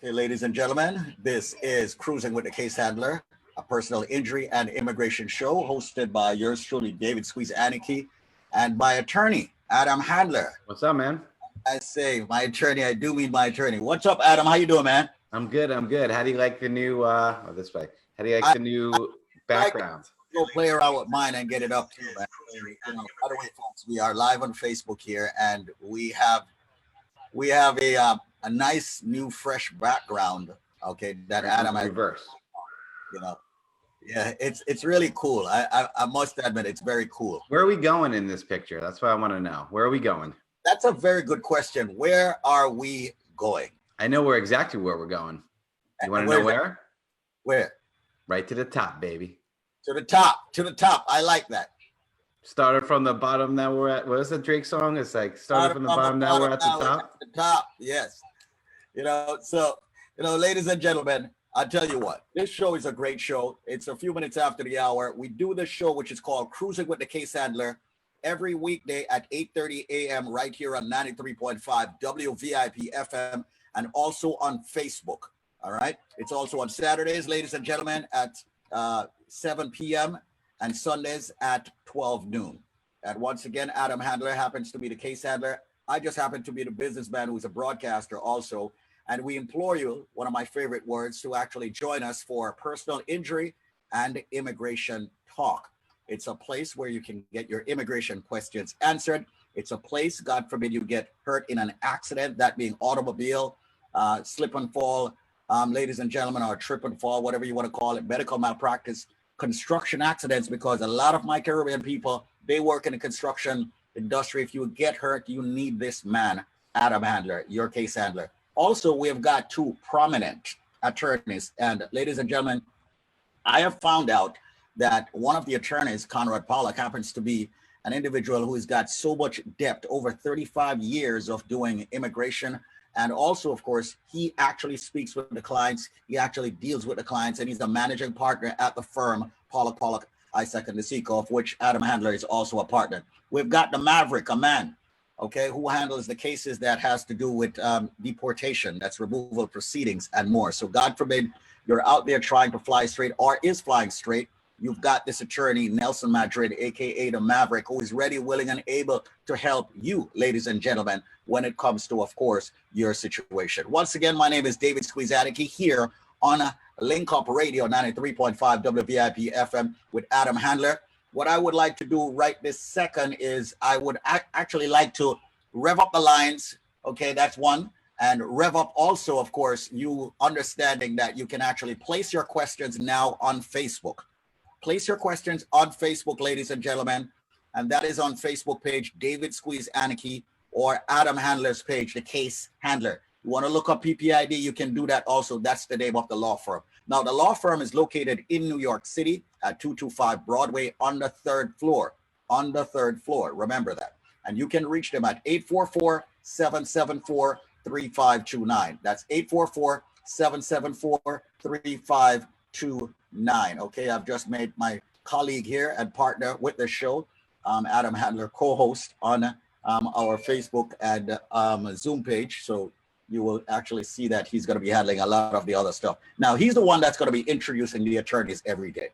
Okay, ladies and gentlemen, this is Cruising with the Case Handler, a personal injury and immigration show hosted by yours truly, David Squeeze Aniki, and my attorney, Adam Handler. What's up, man? I say my attorney, I do mean my attorney. What's up, Adam? How you doing, man? I'm good. How do you like the new, this way? How do you like the new background? Go play around with mine and get it up too, man. By the way, folks, we are live on Facebook here, and we have a nice new fresh background. Okay, that Adam has reverse. Yeah, it's really cool. I must admit, it's very cool. Where are we going in this picture? That's what I want to know. Where are we going? That's a very good question. Where are we going? I know exactly where we're going. You want to know where? Where? Right to the top, baby. To the top. To the top. I like that. Started from the bottom, now we're at. What is the Drake song? It's like started from the bottom, now we're at the top. The top, yes. Ladies and gentlemen, I'll tell you what. This show is a great show. It's a few minutes after the hour. We do this show, which is called Cruising with the Case Handler, every weekday at 8:30 a.m. right here on 93.5 WVIP FM and also on Facebook. All right. It's also on Saturdays, ladies and gentlemen, at 7 p.m. and Sundays at 12 noon. And once again, Adam Handler happens to be the case handler. I just happen to be the businessman who's a broadcaster also. And we implore you, one of my favorite words, to actually join us for personal injury and immigration talk. It's a place where you can get your immigration questions answered. It's a place, God forbid, you get hurt in an accident, that being automobile, slip and fall, ladies and gentlemen, or trip and fall, whatever you want to call it, medical malpractice, construction accidents, because a lot of my Caribbean people, they work in the construction industry. If you get hurt, you need this man, Adam Handler, your case handler. Also, we have got two prominent attorneys. And ladies and gentlemen, I have found out that one of the attorneys, Pollack, happens to be an individual who has got so much depth, over 35 years of doing immigration. And also, of course, he actually speaks with the clients. He actually deals with the clients, and he's the managing partner at the firm, Pollack, Isaac and Nisiko, of which Adam Handler is also a partner. We've got the Maverick, a man, okay, who handles the cases that has to do with deportation, that's removal proceedings and more. So God forbid you're out there trying to fly straight or is flying straight. You've got this attorney, Nelson Madrid, aka the Maverick, who is ready, willing, and able to help you, ladies and gentlemen, when it comes to, of course, your situation. Once again, my name is David Squeeze Aniki here on Link Up Radio 93.5 WVIP FM with Adam Handler. What I would like to do right this second is I would actually like to rev up the lines. Okay, that's one. And rev up also, of course, you understanding that you can actually place your questions now on Facebook. Place your questions on Facebook, ladies and gentlemen. And that is on Facebook page, David Squeeze Aniki, or Adam Handler's page, the Case Handler. You want to look up PPID, you can do that also. That's the name of the law firm. Now, the law firm is located in New York City at 225 Broadway on the third floor. On the third floor. Remember that. And you can reach them at 844-774-3529. That's 844-774-3529. Okay, I've just made my colleague here and partner with the show, Adam Handler, co-host on our Facebook and Zoom page. So you will actually see that he's going to be handling a lot of the other stuff. Now, he's the one that's going to be introducing the attorneys every day.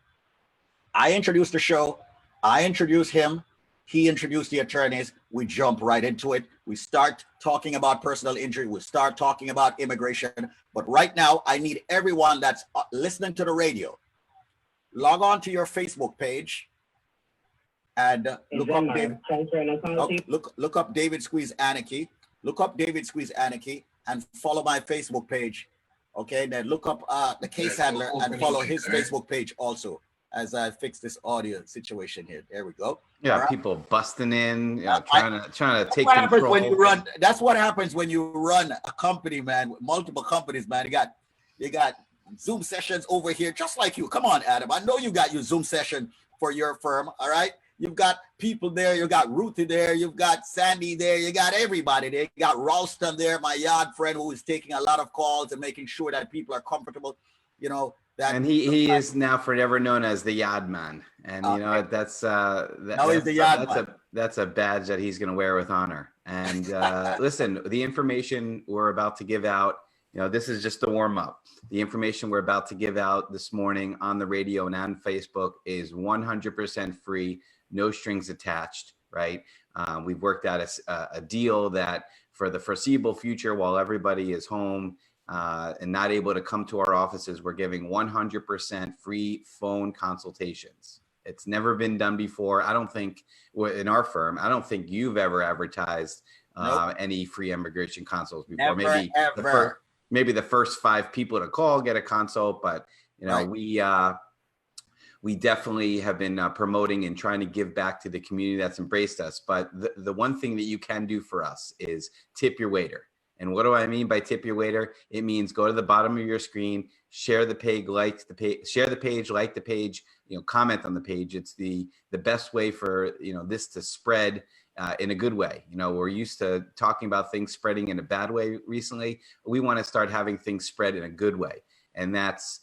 I introduced the show. I introduced him. He introduced the attorneys. We jump right into it. We start talking about personal injury. We start talking about immigration. But right now, I need everyone that's listening to the radio. Log on to your Facebook page and look up David Squeeze Aniki. Look up David Squeeze Aniki and follow my Facebook page. Okay, then look up the case handler and follow his Facebook page also, as I fix this audio situation here. There we go. Yeah, right. People busting in, trying to take control. When you run, that's what happens when you run a company, man, with multiple companies, man. You got Zoom sessions over here, just like you. Come on, Adam. I know you got your Zoom session for your firm, all right? You've got people there. You got Ruthie there. You've got Sandy there. You got everybody there. You got Ralston there, my yard friend, who is taking a lot of calls and making sure that people are comfortable, And he is now forever known as the Yard Man, and that's that's a badge that he's going to wear with honor. And listen, the information we're about to give out You know, this is just a warm up. The information we're about to give out this morning on the radio and on Facebook is 100% free, no strings attached, right? We've worked out a deal that for the foreseeable future, while everybody is home and not able to come to our offices, we're giving 100% free phone consultations. It's never been done before. I don't think in our firm, I don't think you've ever advertised any free immigration consults before. Never, maybe the first 5 people to call get a consult, but you know, we definitely have been promoting and trying to give back to the community that's embraced us. But the one thing that you can do for us is tip your waiter. And what do I mean by tip your waiter? It means go to the bottom of your screen, share the page, like the page, you know, comment on the page. It's the best way for, you know, this to spread in a good way. You know, we're used to talking about things spreading in a bad way recently. We want to start having things spread in a good way. And that's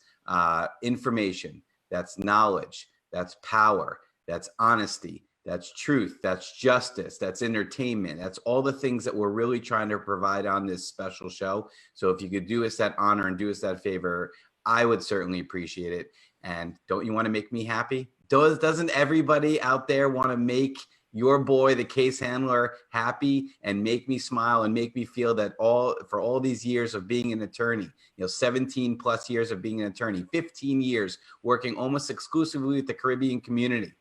information, that's knowledge, that's power, that's honesty, that's truth, that's justice, that's entertainment. That's all the things that we're really trying to provide on this special show. So if you could do us that honor and do us that favor, I would certainly appreciate it. And don't you want to make me happy? Doesn't everybody out there want to make your boy, the case handler, happy and make me smile and make me feel that for all these years of being an attorney, you know, 17 plus years of being an attorney, 15 years working almost exclusively with the Caribbean community.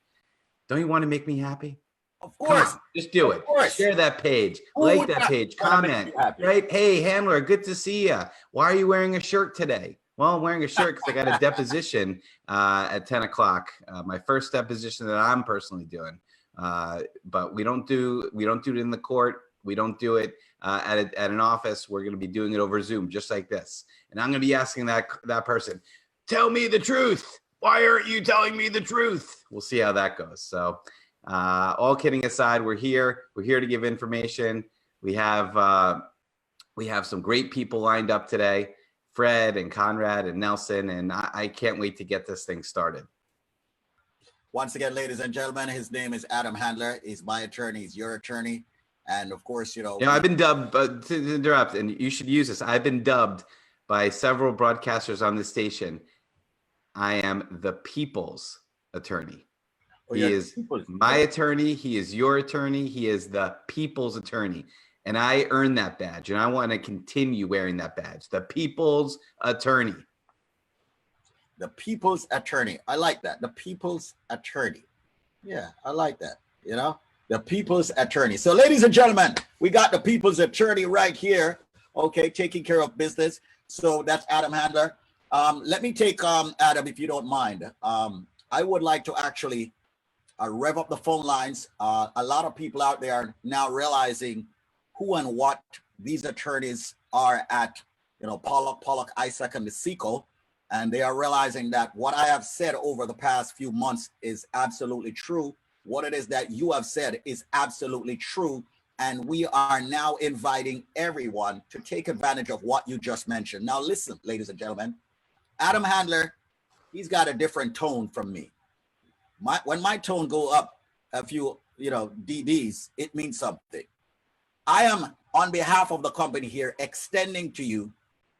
Don't you want to make me happy? Of course. On, just do it. Share that page, like that page, comment, right? Hey, handler, good to see you. Why are you wearing a shirt today? Well, I'm wearing a shirt because I got a deposition at 10 o'clock. My first deposition that I'm personally doing. But we don't do it in the court. We don't do it at an office. We're going to be doing it over Zoom, just like this. And I'm going to be asking that person, tell me the truth. Why aren't you telling me the truth? We'll see how that goes. So all kidding aside, we're here to give information. We have some great people lined up today, Fred and Conrad and Nelson, and I can't wait to get this thing started. Once again, ladies and gentlemen, his name is Adam Handler. He's my attorney. He's your attorney. And of course, you know, I've been dubbed, to interrupt, and you should use this. I've been dubbed by several broadcasters on this station. I am the people's attorney. He is my attorney. He is your attorney. He is the people's attorney. And I earned that badge, and I want to continue wearing that badge. The people's attorney. The people's attorney. I like that. The people's attorney. Yeah, I like that. You know, the people's attorney. So, ladies and gentlemen, we got the people's attorney right here. Okay, taking care of business. So that's Adam Handler. Let me take Adam, if you don't mind. I would like to actually rev up the phone lines. A lot of people out there are now realizing who and what these attorneys are at, you know, Pollack, Isaac, and the Seco. And they are realizing that what I have said over the past few months is absolutely true. What it is that you have said is absolutely true. And we are now inviting everyone to take advantage of what you just mentioned. Now, listen, ladies and gentlemen, Adam Handler, he's got a different tone from me. When my tone go up a few, you know, dBs, it means something. I am, on behalf of the company here, extending to you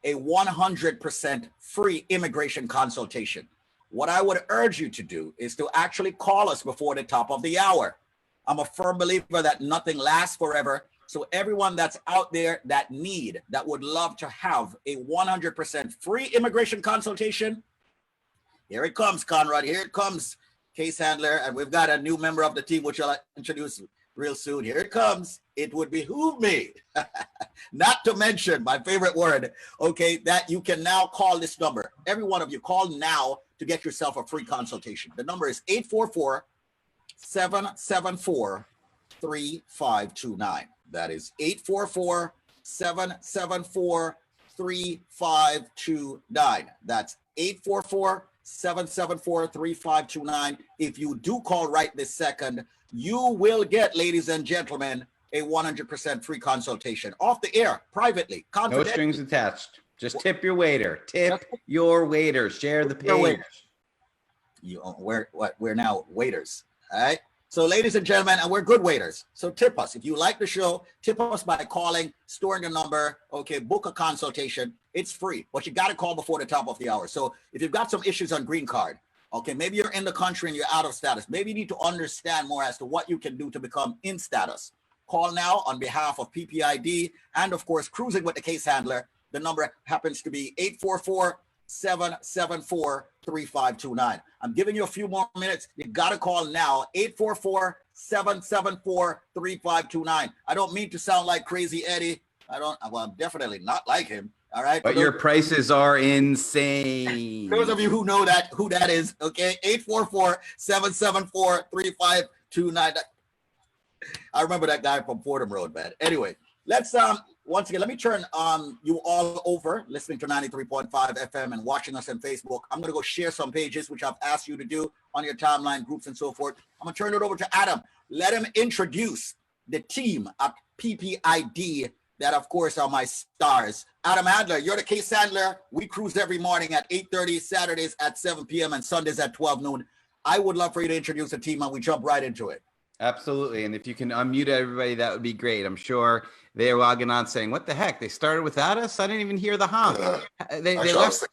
a 100% free immigration consultation. What I would urge you to do is to actually call us before the top of the hour. I'm a firm believer that nothing lasts forever. So everyone that's out there that would love to have a 100% free immigration consultation, here it comes, Conrad. Here it comes, case handler. And we've got a new member of the team, which I'll introduce real soon. Here it comes. It would behoove me, not to mention my favorite word, okay, that you can now call this number. Every one of you, call now to get yourself a free consultation. The number is 844-774-3529. That is 844-774-3529. That's 844-774-3529. If you do call right this second, you will get, ladies and gentlemen, a 100% free consultation off the air, privately. No strings attached. Just tip your waiter. Tip your waiter. Share the page. We're now waiters. All right. So, ladies and gentlemen, and we're good waiters. So tip us. If you like the show, tip us by calling, storing the number, okay, book a consultation. It's free, but you got to call before the top of the hour. So if you've got some issues on green card, okay, maybe you're in the country and you're out of status. Maybe you need to understand more as to what you can do to become in status. Call now on behalf of PPID and, of course, Cruising with the Case Handler. The number happens to be 844-774-3529. I'm giving you a few more minutes. You got to call now, 844-774-3529. I don't mean to sound like Crazy Eddie. I'm definitely not like him. All right. But your prices are insane. Those of you who know who that is, okay, 844-774-3529. I remember that guy from Fordham Road, man. Anyway, let's once again, let me turn you all over listening to 93.5 FM and watching us on Facebook. I'm going to go share some pages, which I've asked you to do on your timeline groups and so forth. I'm going to turn it over to Adam. Let him introduce the team at PPID that, of course, are my stars. Adam Handler, you're the case handler. We cruise every morning at 8:30, Saturdays at 7 p.m. and Sundays at 12 noon. I would love for you to introduce the team and we jump right into it. Absolutely. And if you can unmute everybody, that would be great. I'm sure they're logging on saying, what the heck? They started without us? I didn't even hear the honk. They left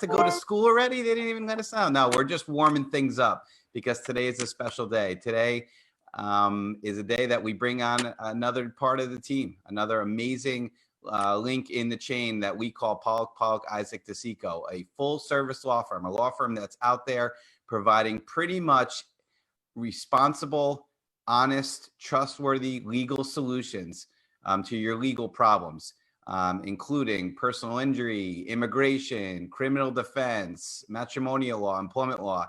to go to school already? They didn't even let us know. No, we're just warming things up because today is a special day. Today is a day that we bring on another part of the team, another amazing link in the chain that we call Pollack, Isaac DeSico, a full service law firm, a law firm that's out there providing pretty much responsible, honest, trustworthy legal solutions to your legal problems, including personal injury, immigration, criminal defense, matrimonial law, employment law,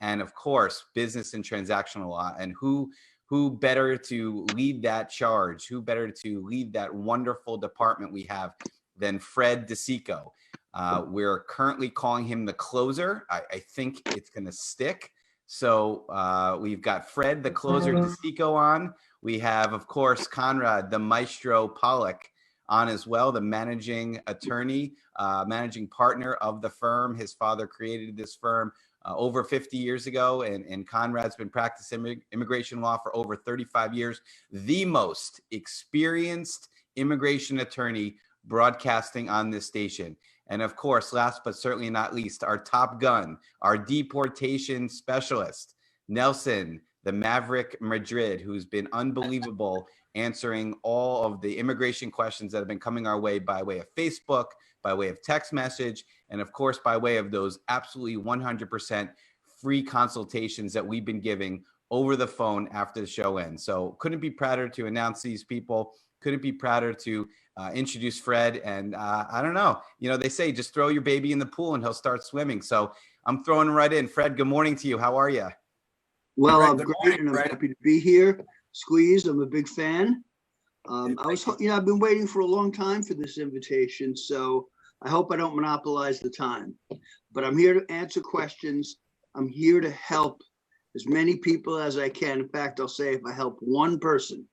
and of course, business and transactional law. And who better to lead that charge? Who better to lead that wonderful department we have than Fred DeSico? We're currently calling him the closer. I think it's going to stick. So we've got Fred, the closer, DeSico on. We have, of course, Conrad, the maestro Pollack on as well, the managing attorney, managing partner of the firm. His father created this firm over 50 years ago, and Conrad's been practicing immigration law for over 35 years. The most experienced immigration attorney broadcasting on this station. And of course, last but certainly not least, our top gun, our deportation specialist, Nelson, the Maverick Madrid, who's been unbelievable answering all of the immigration questions that have been coming our way by way of Facebook, by way of text message, and of course, by way of those absolutely 100% free consultations that we've been giving over the phone after the show ends. So couldn't be prouder to announce these people. Couldn't be prouder to introduce Fred. And I don't know, they say just throw your baby in the pool and he'll start swimming. So I'm throwing right in. Fred, good morning to you. How are you? Well, I'm great, and I'm happy to be here. Squeeze, I'm a big fan. I've been waiting for a long time for this invitation, so I hope I don't monopolize the time. But I'm here to answer questions. I'm here to help as many people as I can. In fact, I'll say if I help one person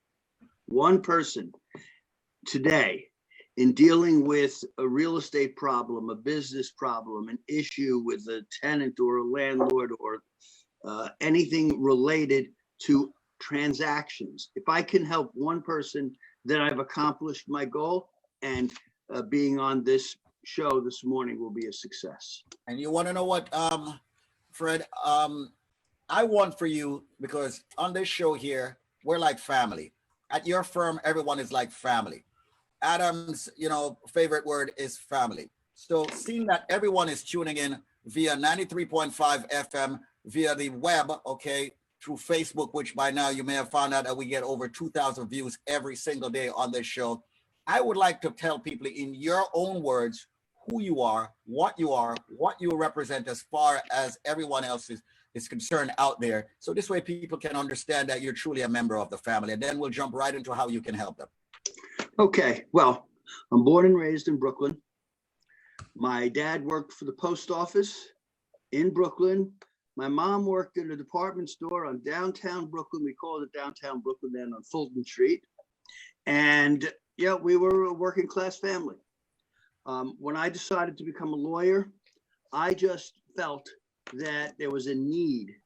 today in dealing with a real estate problem, a business problem, an issue with a tenant or a landlord or anything related to transactions. If I can help one person, then I've accomplished my goal, and being on this show this morning will be a success. And you want to know what, Fred? I want for you, because on this show here, we're like family. At your firm, everyone is like family. Adam's, favorite word is family. So seeing that everyone is tuning in via 93.5 FM, via the web, okay, through Facebook, which by now you may have found out that we get over 2,000 views every single day on this show. I would like to tell people in your own words who you are, what you represent as far as everyone else is concerned out there. So this way people can understand that you're truly a member of the family. And then we'll jump right into how you can help them. Okay, well, I'm born and raised in Brooklyn. My dad worked for the post office in Brooklyn. My mom worked in a department store on downtown Brooklyn. We called it downtown Brooklyn then, on Fulton Street. And yeah, we were a working class family. When I decided to become a lawyer, I just felt that there was a need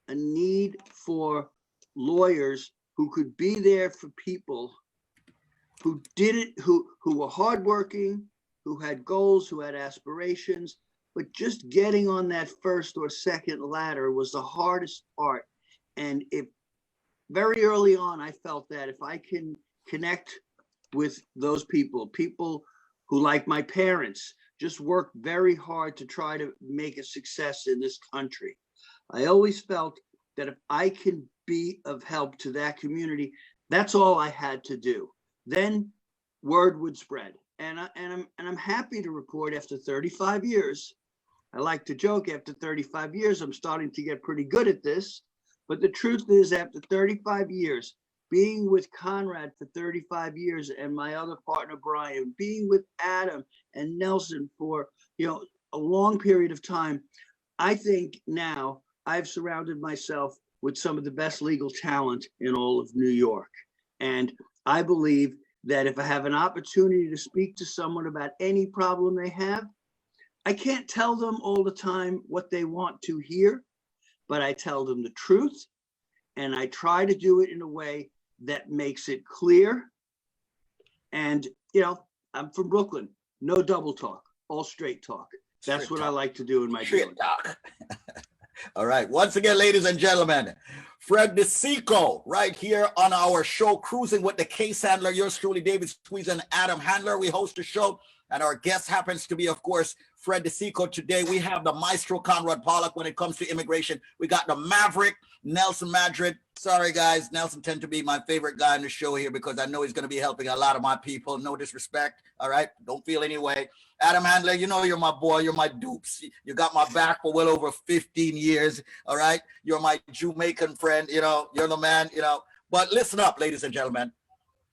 a need for lawyers who could be there for people who did it, who were hardworking, who had goals, who had aspirations, but just getting on that first or second ladder was the hardest part. And if very early on, I felt that if I can connect with those people who, like my parents, just worked very hard to try to make a success in this country. I always felt that if I can be of help to that community, that's all I had to do. Then word would spread. And I'm happy to report after 35 years, I like to joke, after 35 years, I'm starting to get pretty good at this. But the truth is, after 35 years, being with Conrad for 35 years and my other partner, Brian, being with Adam and Nelson for, a long period of time, I think now I've surrounded myself with some of the best legal talent in all of New York. And I believe that if I have an opportunity to speak to someone about any problem they have, I can't tell them all the time what they want to hear, but I tell them the truth. And I try to do it in a way that makes it clear. And, I'm from Brooklyn, no double talk, all straight talk. That's straight what talk. I like to do in my straight talk. All right. Once again, ladies and gentlemen, Fred DeSico right here on our show, Cruising with the Case Handler. Yours truly, David Squeeze and Adam Handler. We host the show, and our guest happens to be, of course, Fred DeSico. Today, we have the maestro, Conrad Pollack, when it comes to immigration. We got the Maverick, Nelson Madrid. Sorry, guys. Nelson tends to be my favorite guy on the show here because I know he's going to be helping a lot of my people. No disrespect. All right. Don't feel any way. Adam Handler, you're my boy. You're my dupes. You got my back for well over 15 years. All right. You're my Jamaican friend. You're the man, But listen up, ladies and gentlemen.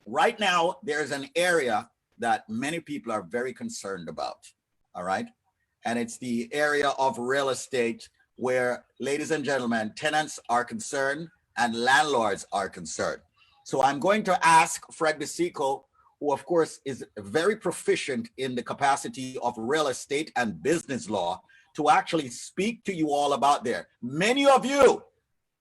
Right now, there's an area that many people are very concerned about. All right. And it's the area of real estate where, ladies and gentlemen, tenants are concerned and landlords are concerned. So I'm going to ask Fred DeSico, who of course is very proficient in the capacity of real estate and business law, to actually speak to you all about there. Many of you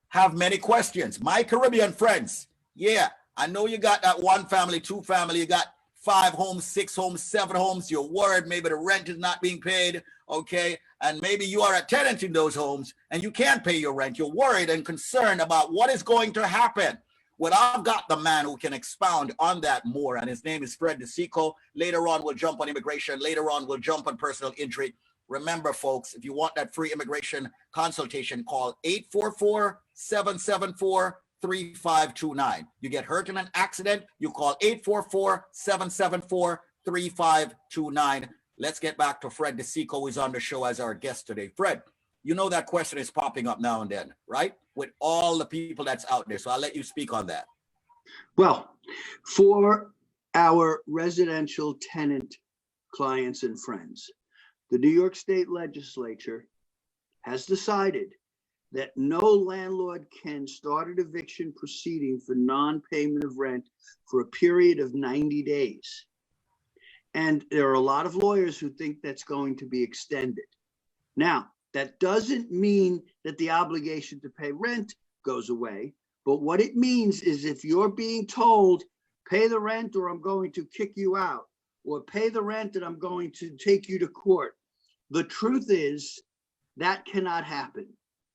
have many questions. My Caribbean friends, yeah, I know you got that one family, two family, you got 5 homes, 6 homes, 7 homes. You're worried maybe the rent is not being paid, okay? And maybe you are a tenant in those homes and you can't pay your rent. You're worried and concerned about what is going to happen. Well, I've got the man who can expound on that more, and his name is Fred DeSico. Later on, we'll jump on immigration. Later on, we'll jump on personal injury. Remember, folks, if you want that free immigration consultation, call 844-774-3529. You get hurt in an accident, you call 844-774-3529. Let's get back to Fred DeSico, who is on the show as our guest today. Fred, that question is popping up now and then, right? With all the people that's out there. So I'll let you speak on that. Well, for our residential tenant clients and friends, the New York State Legislature has decided that no landlord can start an eviction proceeding for non-payment of rent for a period of 90 days. And there are a lot of lawyers who think that's going to be extended. Now, that doesn't mean that the obligation to pay rent goes away. But what it means is if you're being told, pay the rent or I'm going to kick you out, or pay the rent and I'm going to take you to court, the truth is that cannot happen.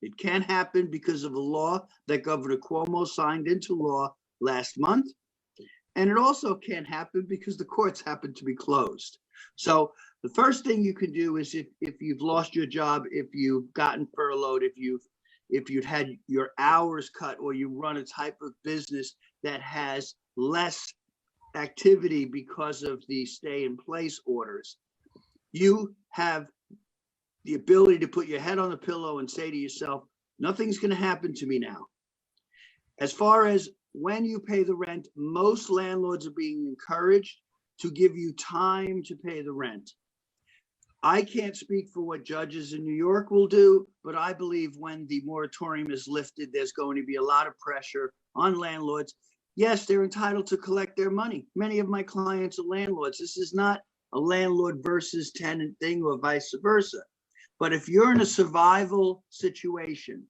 It can't happen because of a law that Governor Cuomo signed into law last month. And it also can't happen because the courts happen to be closed. So the first thing you can do is if you've lost your job, if you've gotten furloughed, if you've had your hours cut, or you run a type of business that has less activity because of the stay in place orders, you have the ability to put your head on the pillow and say to yourself, nothing's going to happen to me now. As far as when you pay the rent, most landlords are being encouraged to give you time to pay the rent. I can't speak for what judges in New York will do, but I believe when the moratorium is lifted, there's going to be a lot of pressure on landlords. Yes, they're entitled to collect their money. Many of my clients are landlords. This is not a landlord versus tenant thing or vice versa. But if you're in a survival situation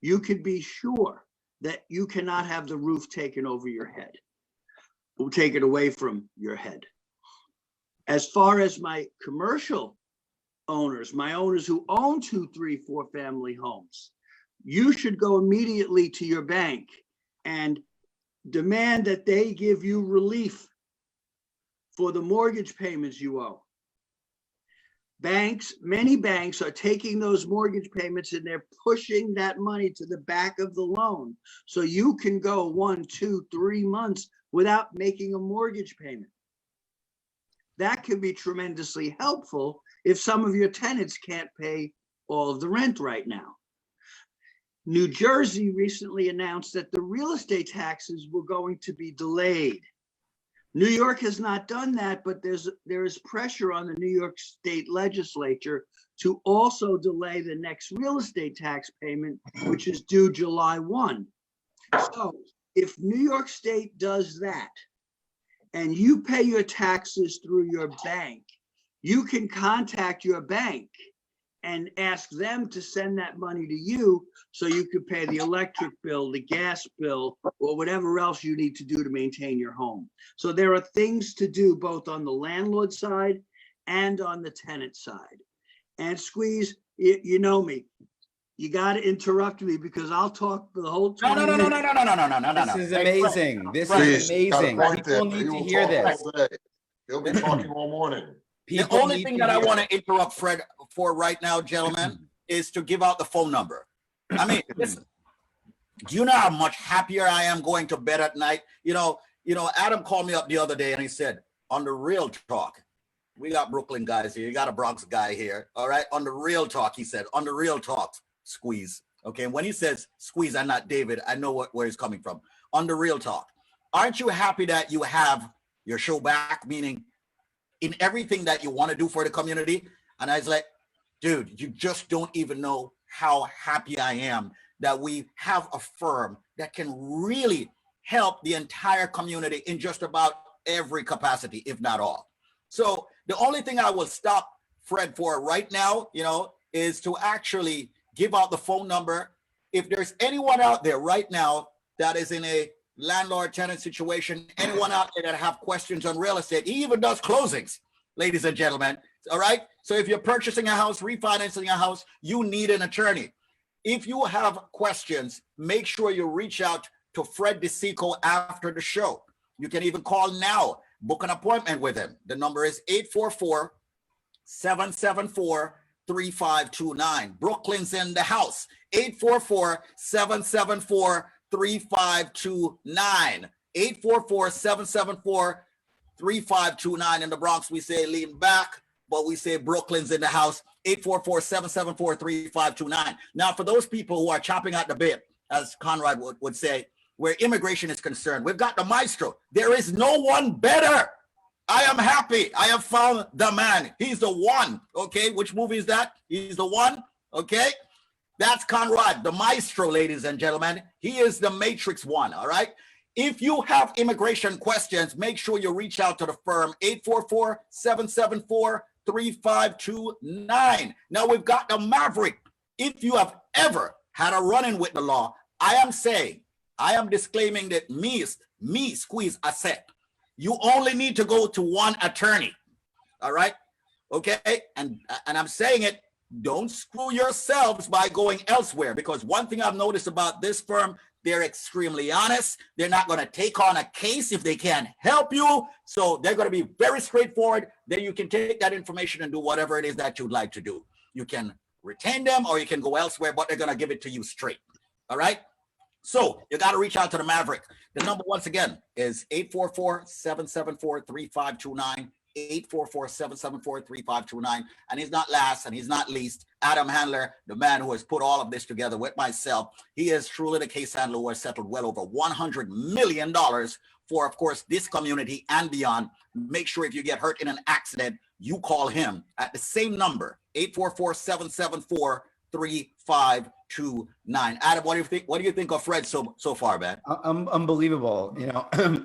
you can be sure that you cannot have the roof taken over your head, or taken away from your head. As far as my commercial owners, my owners who own 2, 3, 4 family homes, you should go immediately to your bank and demand that they give you relief for the mortgage payments you owe. Banks, many banks are taking those mortgage payments and they're pushing that money to the back of the loan. So you can go 1, 2, 3 months without making a mortgage payment. That can be tremendously helpful if some of your tenants can't pay all of the rent right now. New Jersey recently announced that the real estate taxes were going to be delayed. New York has not done that, but there is pressure on the New York State legislature to also delay the next real estate tax payment, which is due July 1. So if New York State does that, and you pay your taxes through your bank, you can contact your bank and ask them to send that money to you so you could pay the electric bill, the gas bill, or whatever else you need to do to maintain your home. So there are things to do both on the landlord side and on the tenant side. And Squeeze, you know me. You got to interrupt me because I'll talk for the whole 20 minutes. This is amazing. This is amazing. People need to hear this. He'll be talking all morning. The only thing that I want to interrupt Fred for right now, gentlemen, is to give out the phone number. I mean, listen, do you know how much happier I am going to bed at night? You know, Adam called me up the other day and he said, on the real talk, we got Brooklyn guys here. You got a Bronx guy here. All right. On the real talk, he said, on the real talk, Squeeze. Okay. And when he says Squeeze and not David, I know where he's coming from. On the real talk. Aren't you happy that you have your show back? Meaning, in everything that you want to do for the community. And I was like, dude, you just don't even know how happy I am that we have a firm that can really help the entire community in just about every capacity, if not all. So the only thing I will stop Fred for right now, is to actually give out the phone number. If there's anyone out there right now that is in a landlord-tenant situation, anyone out there that have questions on real estate, he even does closings, ladies and gentlemen. All right. So if you're purchasing a house, refinancing a house, you need an attorney. If you have questions, make sure you reach out to Fred DeSico after the show. You can even call now, book an appointment with him. The number is 844-774-3529. Brooklyn's in the house. 844-774-3529. 844-774-3529. In the Bronx, we say lean back, but we say Brooklyn's in the house. 844-774-3529. Now, for those people who are chopping at the bit, as Conrad would say, where immigration is concerned, we've got the maestro. There is no one better. I am happy. I have found the man. He's the one. Okay. Which movie is that? He's the one. Okay. That's Conrad, the maestro, ladies and gentlemen. He is the Matrix one, all right? If you have immigration questions, make sure you reach out to the firm, 844-774-3529. Now, we've got the Maverick. If you have ever had a run-in with the law, I am disclaiming that me, Squeeze, I said, you only need to go to one attorney, all right? Okay? And I'm saying it, don't screw yourselves by going elsewhere, because one thing I've noticed about this firm, they're extremely honest. They're not going to take on a case if they can't help you. So they're going to be very straightforward. Then you can take that information and do whatever it is that you'd like to do. You can retain them or you can go elsewhere, but they're going to give it to you straight. All right. So you got to reach out to the Maverick. The number, once again, is 844-774-3529. 844-774-3529. And he's not last and he's not least, Adam Handler, the man who has put all of this together with myself. He is truly the case handler who has settled well over $100 million for, of course, this community and beyond. Make sure if you get hurt in an accident, you call him at the same number, 844-774-3529. Adam, what do you think? What do you think of Fred so far, man? Unbelievable.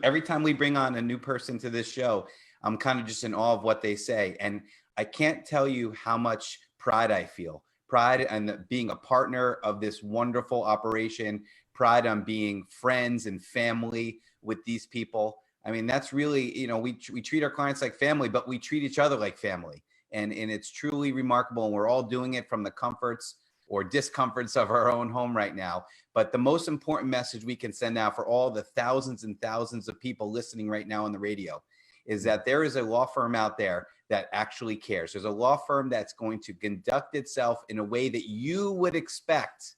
Every time we bring on a new person to this show, I'm kind of just in awe of what they say. And I can't tell you how much pride I feel pride on being a partner of this wonderful operation, pride on being friends and family with these people. I mean, that's really, you know, we treat our clients like family, but we treat each other like family. And it's truly remarkable. And we're all doing it from the comforts or discomforts of our own home right now. But the most important message we can send out for all the thousands and thousands of people listening right now on the radio is that there is a law firm out there that actually cares. There's a law firm that's going to conduct itself in a way that you would expect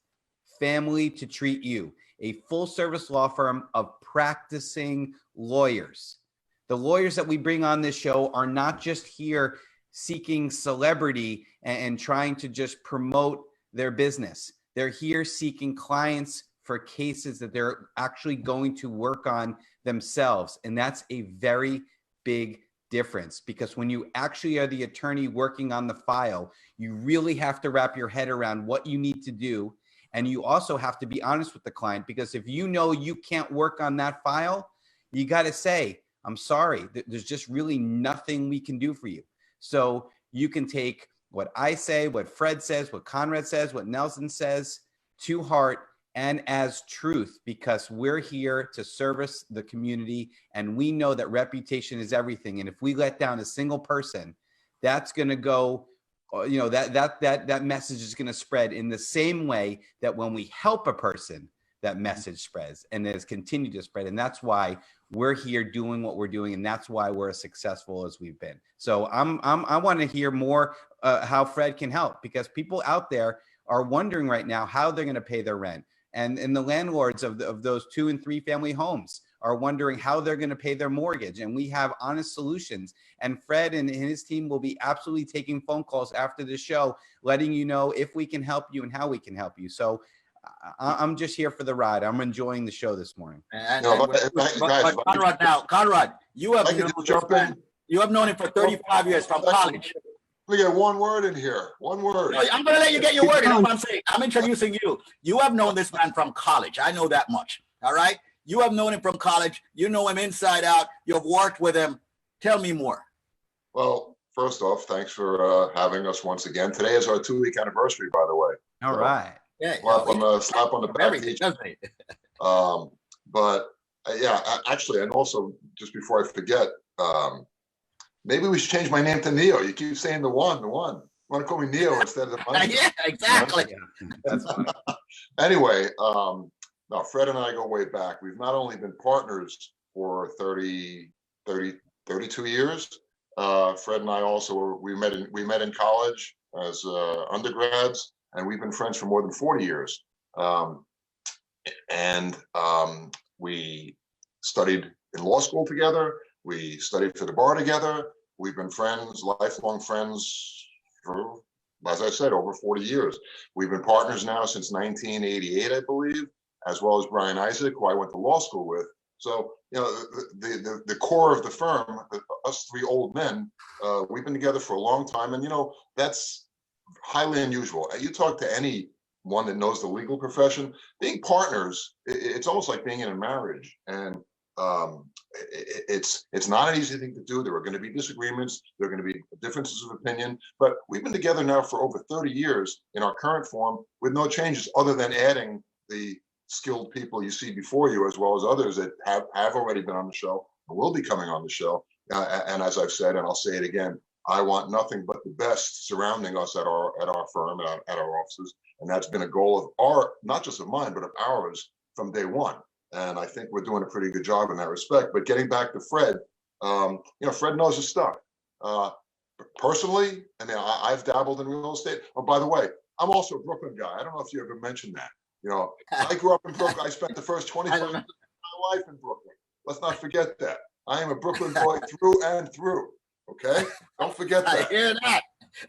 family to treat you. A full service law firm of practicing lawyers. The lawyers that we bring on this show are not just here seeking celebrity and trying to just promote their business. They're here seeking clients for cases that they're actually going to work on themselves. And that's a very big difference, because when you actually are the attorney working on the file, you really have to wrap your head around what you need to do. And you also have to be honest with the client, because if you know you can't work on that file, you got to say, I'm sorry, there's just really nothing we can do for you. So you can take what I say, what Fred says, what Conrad says, what Nelson says to heart and as truth, because we're here to service the community. And we know that reputation is everything. And if we let down a single person, that's going to go, you know, that message is going to spread in the same way that when we help a person, that message spreads and has continued to spread. And that's why we're here doing what we're doing. And that's why we're as successful as we've been. So I want to hear more how Fred can help, because people out there are wondering right now how they're going to pay their rent. And the landlords of those 2 and 3 family homes are wondering how they're going to pay their mortgage. And we have honest solutions. And Fred and his team will be absolutely taking phone calls after the show, letting you know if we can help you and how we can help you. So I'm just here for the ride. I'm enjoying the show this morning. But Conrad, you have known him for 35 years from college. We get one word in here. One word. No, I'm going to let you get your word in. That's what I'm saying. I'm introducing you. You have known this man from college. I know that much. All right. You have known him from college. You know him inside out. You've worked with him. Tell me more. Well, first off, thanks for having us once again. Today is our 2-week anniversary, by the way. All right. Yeah. Slap on the back. But actually, and also just before I forget, maybe we should change my name to Neo. You keep saying the one. You want to call me Neo instead of the money? Yeah, exactly. That's funny. Anyway, no, Fred and I go way back. We've not only been partners for 32 years. Fred and I also we met in college as undergrads, and we've been friends for more than 40 years. We studied in law school together. We studied for the bar together. We've been friends, lifelong friends for, as I said, over 40 years. We've been partners now since 1988, I believe, as well as Brian Isaac, who I went to law school with. So, you know, the core of the firm, us 3 old men, we've been together for a long time. And, you know, that's highly unusual. You talk to anyone that knows the legal profession, being partners, it's almost like being in a marriage. And it's not an easy thing to do. There are going to be disagreements. There are going to be differences of opinion. But we've been together now for over 30 years in our current form with no changes other than adding the skilled people you see before you, as well as others that have already been on the show and will be coming on the show. And as I've said, and I'll say it again, I want nothing but the best surrounding us at our firm and at our offices. And that's been a goal of not just of mine, but of ours from day one. And I think we're doing a pretty good job in that respect. But getting back to Fred, you know, Fred knows his stuff. Personally, I mean, I've dabbled in real estate. Oh, by the way, I'm also a Brooklyn guy. I don't know if you ever mentioned that. You know, I grew up in Brooklyn. I spent the first 25 years of my life in Brooklyn. Let's not forget that. I am a Brooklyn boy through and through. Okay? Don't forget that. I hear that.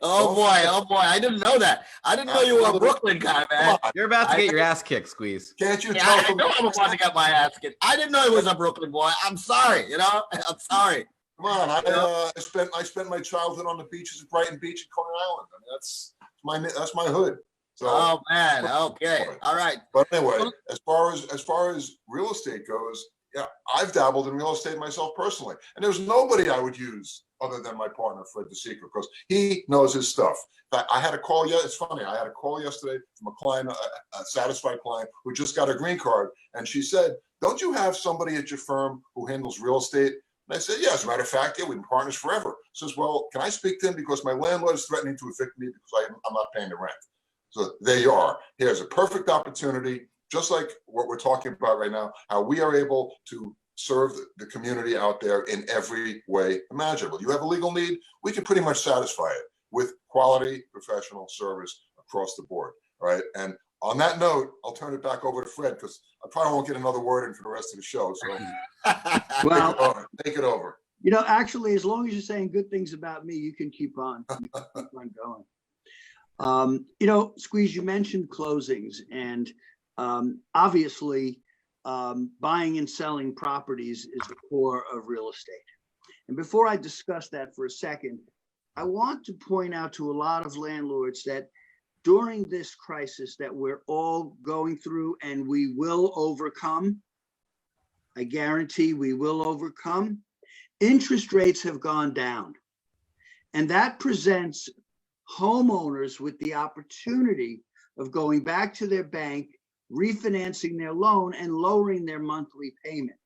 Oh boy. I didn't know that. I didn't know you were a Brooklyn guy, man. You're about to get your ass kicked, Squeeze. Can't you Yeah, tell? I know I'm about to get my ass kicked. I didn't know he was a Brooklyn boy. I'm sorry, you know? I'm sorry. Come on, I spent my childhood on the beaches of Brighton Beach and Coney Island. I mean, that's my hood. So, oh man, okay, all right. But anyway, as far as real estate goes, yeah, I've dabbled in real estate myself personally, and there's nobody I would use other than my partner, Fred DeSica, because he knows his stuff. I had a call, it's funny, I had a call yesterday from a client, a satisfied client who just got a green card, and she said, don't you have somebody at your firm who handles real estate? And I said, yeah, as a matter of fact, yeah, we've been partners forever. Says, well, can I speak to him because my landlord is threatening to evict me because I'm not paying the rent. So there you are. Here's a perfect opportunity, just like what we're talking about right now, how we are able to serve the community out there in every way imaginable. You have a legal need, we can pretty much satisfy it with quality professional service across the board. All right. And on that note, I'll turn it back over to Fred because I probably won't get another word in for the rest of the show. So Well, take it over. You know, actually, as long as you're saying good things about me, you can keep on, going. You know, Squeeze, you mentioned closings, and obviously, buying and selling properties is the core of real estate. And before I discuss that for a second, I want to point out to a lot of landlords that during this crisis that we're all going through and we will overcome, I guarantee we will overcome, interest rates have gone down. And that presents homeowners with the opportunity of going back to their bank, refinancing their loan and lowering their monthly payment.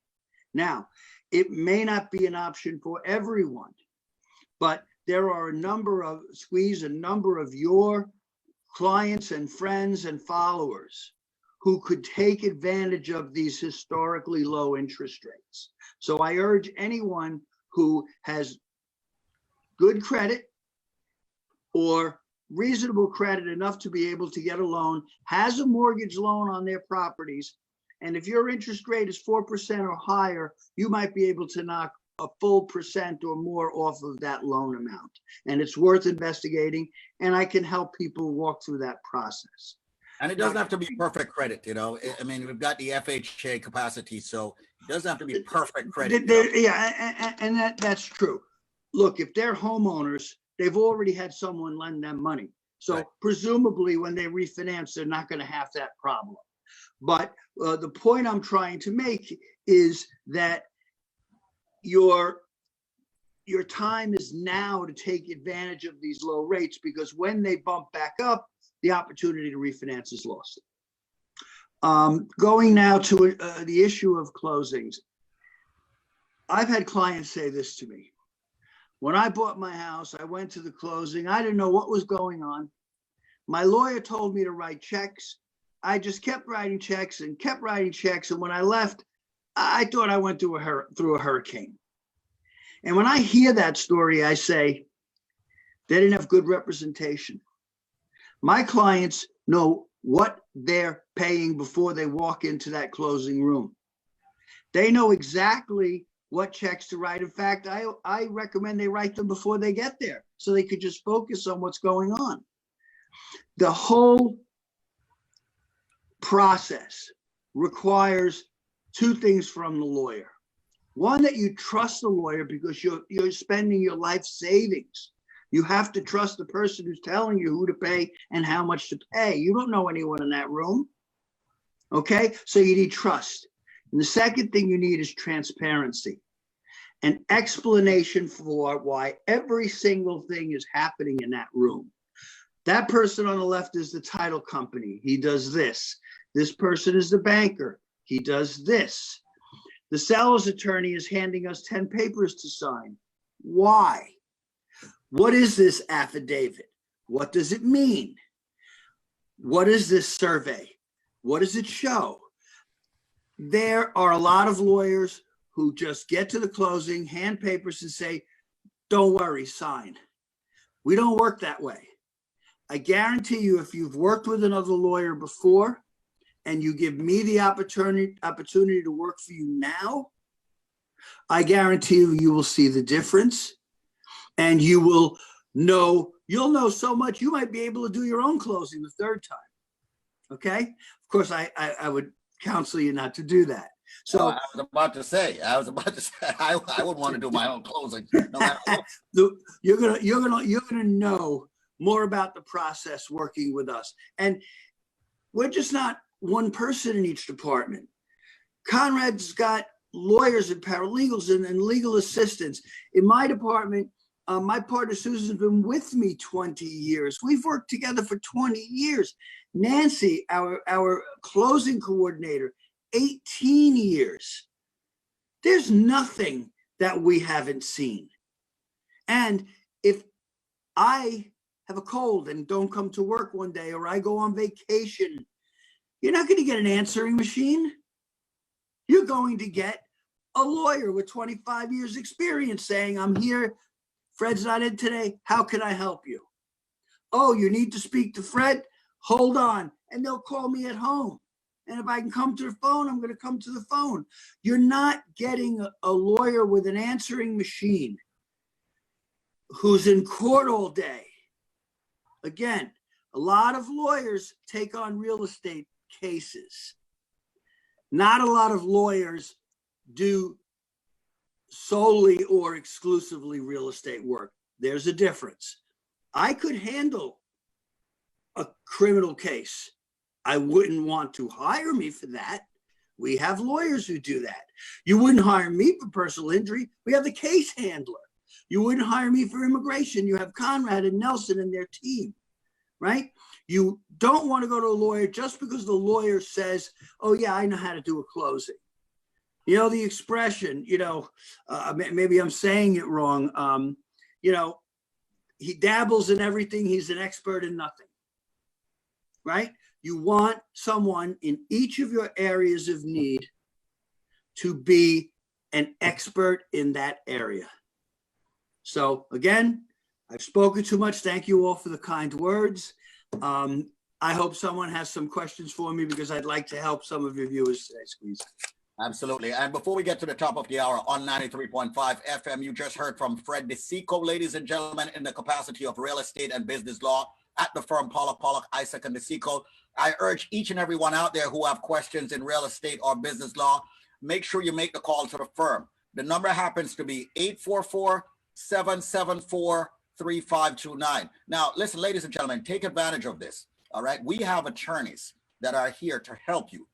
Now, it may not be an option for everyone, but there are a number of your clients and friends and followers who could take advantage of these historically low interest rates. So I urge anyone who has good credit or reasonable credit enough to be able to get a loan, has a mortgage loan on their properties, and if your interest rate is 4% or higher, you might be able to knock a full percent or more off of that loan amount. And it's worth investigating, and I can help people walk through that process. And it doesn't have to be perfect credit, you know. I mean, we've got the FHA capacity, so it doesn't have to be perfect credit. Yeah, and that's true. Look, if they're homeowners, they've already had someone lend them money. So right. Presumably when they refinance, they're not going to have that problem. But the point I'm trying to make is that your time is now to take advantage of these low rates, because when they bump back up, the opportunity to refinance is lost. Going now to the issue of closings. I've had clients say this to me. When I bought my house, I went to the closing. I didn't know what was going on. My lawyer told me to write checks. I just kept writing checks and kept writing checks. And when I left, I thought I went through a hurricane. And when I hear that story, I say, they didn't have good representation. My clients know what they're paying before they walk into that closing room. They know exactly what checks to write. In fact, I recommend they write them before they get there so they could just focus on what's going on. The whole process requires two things from the lawyer. One, that you trust the lawyer because you're spending your life savings. You have to trust the person who's telling you who to pay and how much to pay. You don't know anyone in that room. Okay, so you need trust. And the second thing you need is transparency, an explanation for why every single thing is happening in that room. That person on the left is the title company. He does this. This person is the banker. He does this. The seller's attorney is handing us 10 papers to sign. Why? What is this affidavit? What does it mean? What is this survey? What does it show? There are a lot of lawyers who just get to the closing, hand papers and say, don't worry, sign. We don't work that way. I guarantee you, if you've worked with another lawyer before and you give me the opportunity to work for you now, I guarantee you will see the difference, and you'll know so much, you might be able to do your own closing the third time. Okay? Of course, I would counsel you not to do that. So I was about to say, I would want to do my own closing. No matter what. You're gonna know more about the process working with us. And we're just not one person in each department. Conrad's got lawyers and paralegals and legal assistants. In my department, My partner Susan's been with me 20 years. We've worked together for 20 years. Nancy, our closing coordinator, 18 years. There's nothing that we haven't seen. And if I have a cold and don't come to work one day, or I go on vacation, you're not going to get an answering machine. You're going to get a lawyer with 25 years experience saying, I'm here. Fred's not in today. How can I help you? Oh, you need to speak to Fred? Hold on. And they'll call me at home. And if I can come to the phone, I'm going to come to the phone. You're not getting a lawyer with an answering machine who's in court all day. Again, a lot of lawyers take on real estate cases. Not a lot of lawyers do solely or exclusively real estate work. There's a difference. I could handle a criminal case. I wouldn't want to hire me for that. We have lawyers who do that. You wouldn't hire me for personal injury. We have the case handler. You wouldn't hire me for immigration. You have Conrad and Nelson and their team, right? You don't want to go to a lawyer just because the lawyer says, oh yeah, I know how to do a closing. You know, the expression, maybe I'm saying it wrong. He dabbles in everything. He's an expert in nothing, right? You want someone in each of your areas of need to be an expert in that area. So again, I've spoken too much. Thank you all for the kind words. I hope someone has some questions for me because I'd like to help some of your viewers today, Squeeze. Absolutely. And before we get to the top of the hour on 93.5 FM, you just heard from Fred DeSico, ladies and gentlemen, in the capacity of real estate and business law at the firm Pollack, Isaac, and DeSico. I urge each and every one out there who have questions in real estate or business law, make sure you make the call to the firm. The number happens to be 844-774-3529. Now, listen, ladies and gentlemen, take advantage of this. All right. We have attorneys that are here to help you.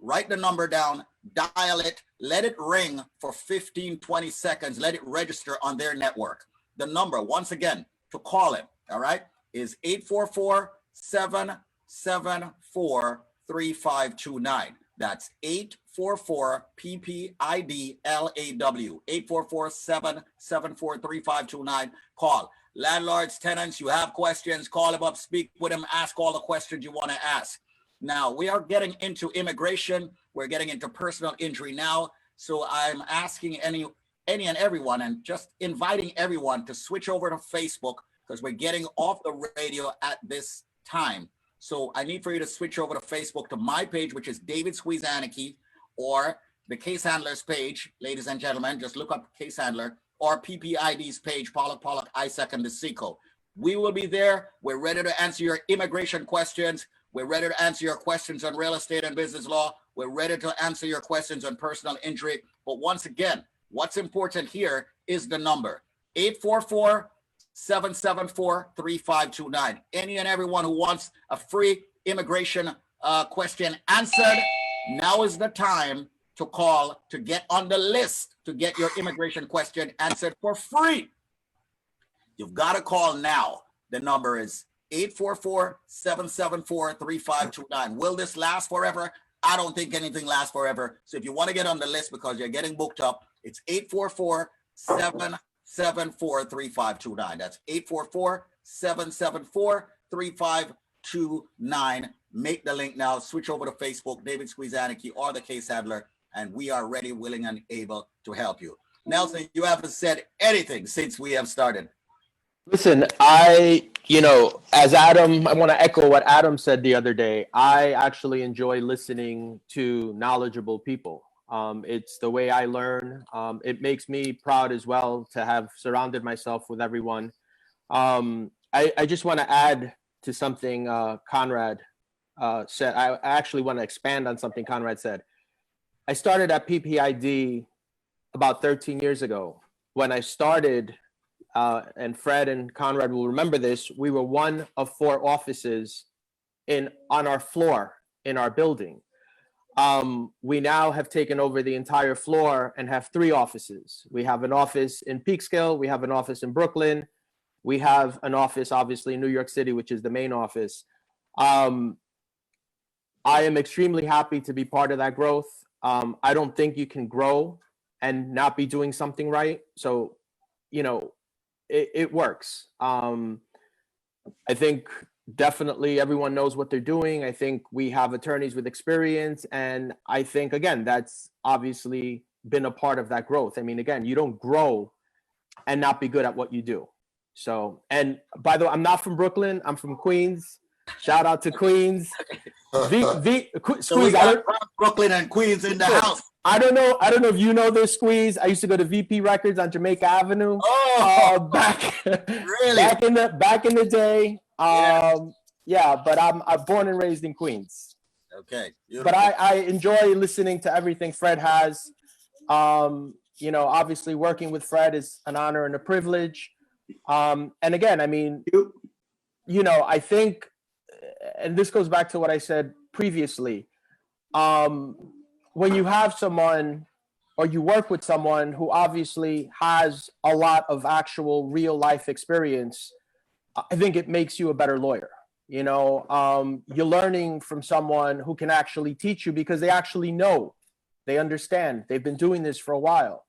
Write the number down, dial it, let it ring for 15, 20 seconds, let it register on their network. The number, once again, to call him, all right, is 844-774-3529. That's 844-PPIDLAW, 844-774-3529. Call. Landlords, tenants, you have questions, call them up, speak with them, ask all the questions you want to ask. Now, we are getting into immigration. We're getting into personal injury now. So I'm asking any and everyone and just inviting everyone to switch over to Facebook because we're getting off the radio at this time. So I need for you to switch over to Facebook to my page, which is David Squeezaniki, or the Case Handlers page, ladies and gentlemen. Just look up Case Handler, or PPID's page, Pollack, Isaac, and DeSico. We will be there. We're ready to answer your immigration questions. We're ready to answer your questions on real estate and business law. We're ready to answer your questions on personal injury. But once again, what's important here is the number, 844-774-3529. Any and everyone who wants a free immigration question answered, now is the time to call to get on the list to get your immigration question answered for free. You've got to call now. The number is 844-774-3529. Will this last forever? I don't think anything lasts forever. So if you want to get on the list because you're getting booked up, it's 844-774-3529. That's 844-774-3529. Make the link now. Switch over to Facebook, David Squeezaniki, or the Case Handler, and we are ready, willing, and able to help you. Nelson, you haven't said anything since we have started. Listen, as Adam, I want to echo what Adam said the other day. I actually enjoy listening to knowledgeable people. It's the way I learn. It makes me proud as well to have surrounded myself with everyone. I just want to add to something Conrad said. I actually want to expand on something Conrad said. I started at PPID about 13 years ago. When I started, and Fred and Conrad will remember this, we were one of 4 offices on our floor in our building. We now have taken over the entire floor and have 3 offices. We have an office in Peekskill, we have an office in Brooklyn, we have an office, obviously, in New York City, which is the main office. I am extremely happy to be part of that growth. I don't think you can grow and not be doing something right. So, you know, it works. I think definitely everyone knows what they're doing. I think we have attorneys with experience. And I think, again, that's obviously been a part of that growth. I mean, again, you don't grow and not be good at what you do. So, and by the way, I'm not from Brooklyn. I'm from Queens. Shout out to Queens. So we Squeeze, got Brooklyn and Queens in the house. I don't know if you know this, Squeeze. I used to go to VP Records on Jamaica Avenue. Back Really? back in the day. Yeah. Yeah, but I'm born and raised in Queens. Okay. But I enjoy listening to everything Fred has. You know, obviously working with Fred is an honor and a privilege. And again, I mean, you know, I think, and this goes back to what I said previously, when you have someone or you work with someone who obviously has a lot of actual real life experience, I think it makes you a better lawyer. You know, you're learning from someone who can actually teach you because they actually know, they understand, they've been doing this for a while.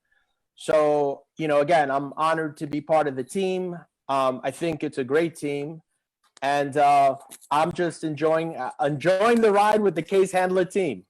So, you know, again, I'm honored to be part of the team. I think it's a great team. And I'm just enjoying the ride with the case handler team.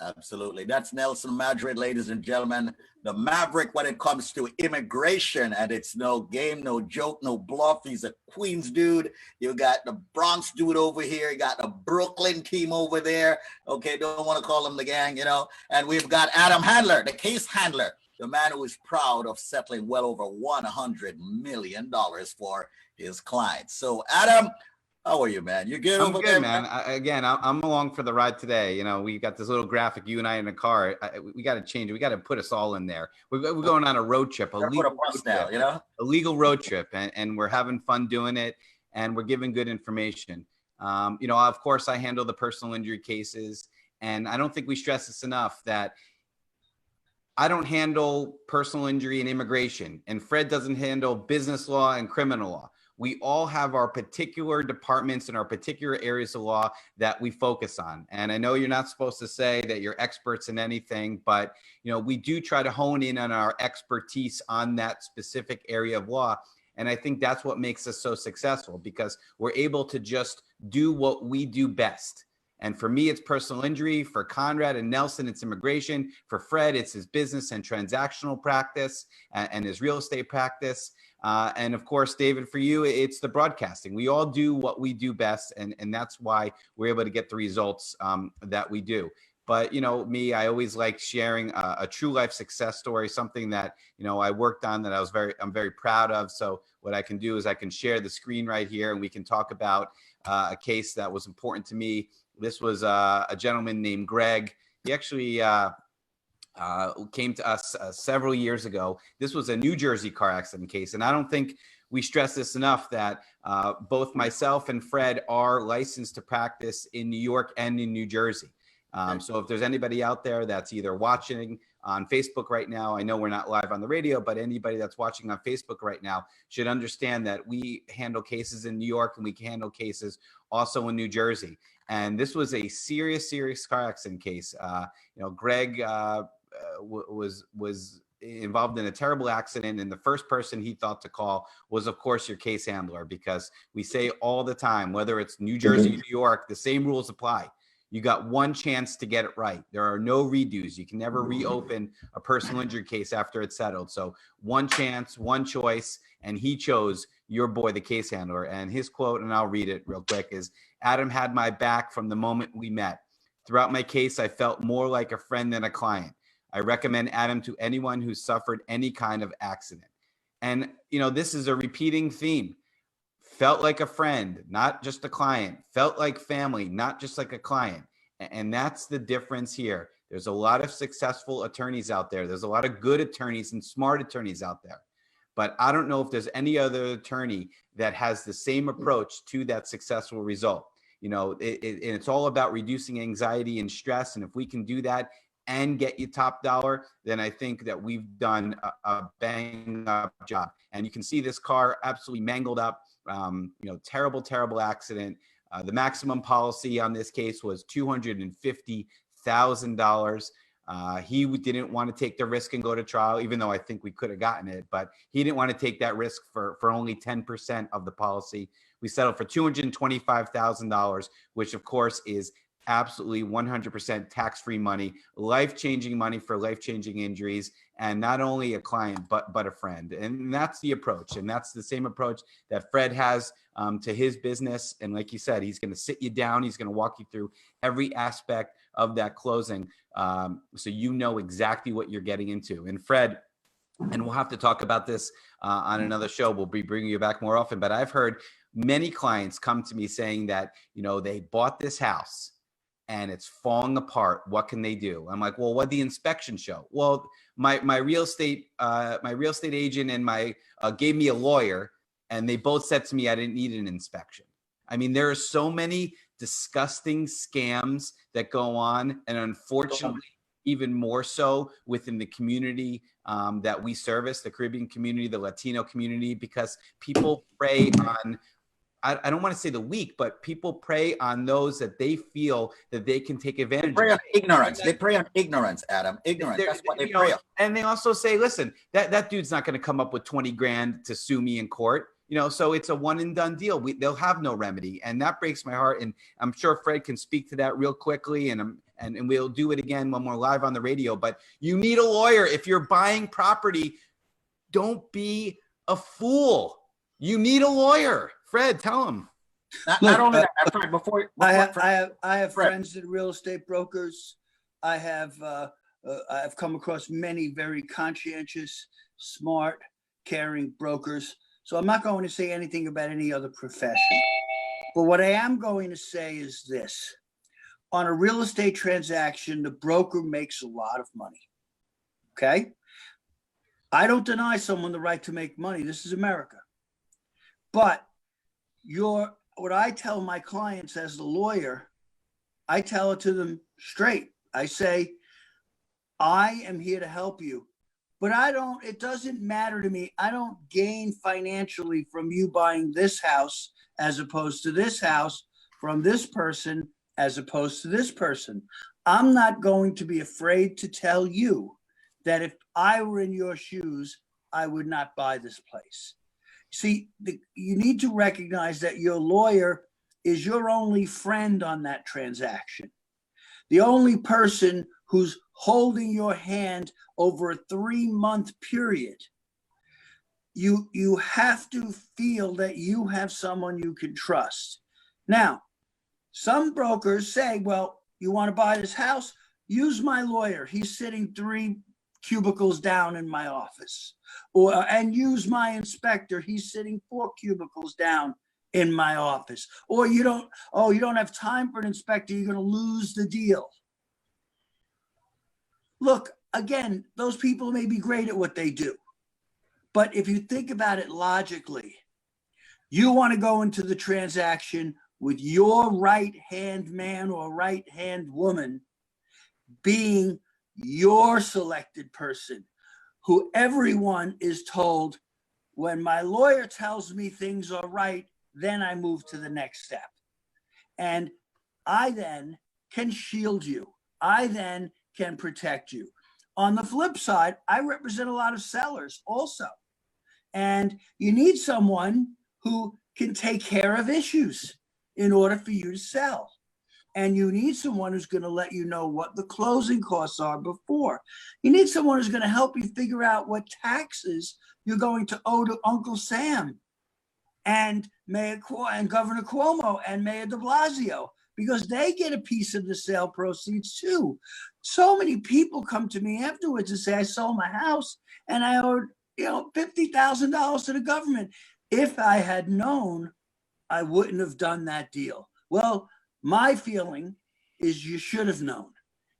Absolutely. That's Nelson Madrid, ladies and gentlemen, the Maverick when it comes to immigration. And it's no game, no joke, no bluff. He's a Queens dude. You got the Bronx dude over here. You got the Brooklyn team over there. Okay, don't want to call him the gang, you know. And we've got Adam Handler, the case handler, the man who is proud of settling well over $100 million for his clients. So, Adam, how are you, man? You good? I'm over good, there, man. I'm along for the ride today. You know, we got this little graphic, you and I in a car. We got to change it. We got to put us all in there. We're going on a road trip, a legal road trip, and we're having fun doing it, and we're giving good information. You know, of course, I handle the personal injury cases, and I don't think we stress this enough that I don't handle personal injury and immigration, and Fred doesn't handle business law and criminal law. We all have our particular departments and our particular areas of law that we focus on. And I know you're not supposed to say that you're experts in anything, but you know, we do try to hone in on our expertise on that specific area of law. And I think that's what makes us so successful, because we're able to just do what we do best. And for me, it's personal injury. For Conrad and Nelson, it's immigration. For Fred, it's his business and transactional practice and his real estate practice. And of course, David, for you, it's the broadcasting. We all do what we do best, and that's why we're able to get the results that we do. But, you know, me, I always like sharing a true life success story, something that, you know, I worked on that I'm very proud of. So what I can do is I can share the screen right here, and we can talk about a case that was important to me. This was a gentleman named Greg. He actually came to us several years ago. This was a New Jersey car accident case. And I don't think we stress this enough that both myself and Fred are licensed to practice in New York and in New Jersey. So if there's anybody out there that's either watching on Facebook right now, I know we're not live on the radio, but anybody that's watching on Facebook right now should understand that we handle cases in New York and we can handle cases also in New Jersey. And this was a serious car accident case. You know, Greg was involved in a terrible accident, and the first person he thought to call was, of course, your case handler, because we say all the time, whether it's New Jersey, New York, the same rules apply. You got one chance to get it right. There are no redos. You can never reopen a personal injury case after it's settled. So one chance, one choice, and he chose your boy, the case handler. And his quote, and I'll read it real quick, is, "Adam had my back from the moment we met. Throughout my case, I felt more like a friend than a client. I recommend Adam to anyone who suffered any kind of accident." And, you know, this is a repeating theme. Felt like a friend, not just a client. Felt like family, not just like a client. And that's the difference here. There's a lot of successful attorneys out there. There's a lot of good attorneys and smart attorneys out there. But I don't know if there's any other attorney that has the same approach to that successful result. and it's all about reducing anxiety and stress. And if we can do that and get you top dollar, then I think that we've done a bang up job. And you can see this car absolutely mangled up, terrible, terrible accident. The maximum policy on this case was $250,000. He didn't want to take the risk and go to trial, even though I think we could have gotten it, but he didn't want to take that risk for only 10% of the policy. We settled for $225,000, which of course is absolutely 100% tax-free money, life-changing money for life-changing injuries, and not only a client, but a friend. And that's the approach. And that's the same approach that Fred has to his business. And like you said, he's going to sit you down. He's going to walk you through every aspect of that closing, so you know exactly what you're getting into. And Fred, and we'll have to talk about this on another show. We'll be bringing you back more often. But I've heard many clients come to me saying that, they bought this house and it's falling apart. What can they do? I'm like, well, what'd the inspection show? Well, my real estate agent and gave me a lawyer, and they both said to me I didn't need an inspection. I mean, there are so many disgusting scams that go on, and unfortunately, even more so within the community that we service, the Caribbean community, the Latino community, because people prey on, I don't want to say the weak, but people prey on those that they feel that they can take advantage of. They prey on ignorance. They prey on ignorance, Adam. Ignorance. That's what they prey on. And they also say, listen, that dude's not going to come up with 20 grand to sue me in court. So it's a one and done deal. They'll have no remedy. And that breaks my heart. And I'm sure Fred can speak to that real quickly. And we'll do it again when we're live on the radio. But you need a lawyer. If you're buying property, don't be a fool. You need a lawyer. Fred, tell him. Not only that, Fred, before I have friends that are real estate brokers. I've come across many very conscientious, smart, caring brokers. So I'm not going to say anything about any other profession. But what I am going to say is this. On a real estate transaction, the broker makes a lot of money. Okay? I don't deny someone the right to make money. This is America. But what I tell my clients as the lawyer, I tell it to them straight. I say, I am here to help you. But it doesn't matter to me. I don't gain financially from you buying this house as opposed to this house, from this person as opposed to this person. I'm not going to be afraid to tell you that if I were in your shoes, I would not buy this place. See, you need to recognize that your lawyer is your only friend on that transaction. The only person who's holding your hand over a 3-month period. You have to feel that you have someone you can trust. Now, some brokers say, well, you want to buy this house? Use my lawyer. He's sitting 3 cubicles down in my office. And use my inspector. He's sitting 4 cubicles down in my office. Or you don't have time for an inspector, you're going to lose the deal. Look, again, those people may be great at what they do. But if you think about it logically, you want to go into the transaction with your right-hand man or right-hand woman being your selected person, who everyone is told, when my lawyer tells me things are right, then I move to the next step. And I then can shield you. I then can protect you. On the flip side, I represent a lot of sellers also. And you need someone who can take care of issues in order for you to sell. And you need someone who's going to let you know what the closing costs are before. You need someone who's going to help you figure out what taxes you're going to owe to Uncle Sam and Governor Cuomo and Mayor de Blasio, because they get a piece of the sale proceeds too. So many people come to me afterwards and say, I sold my house and I owed $50,000 to the government. If I had known, I wouldn't have done that deal. Well, my feeling is you should have known,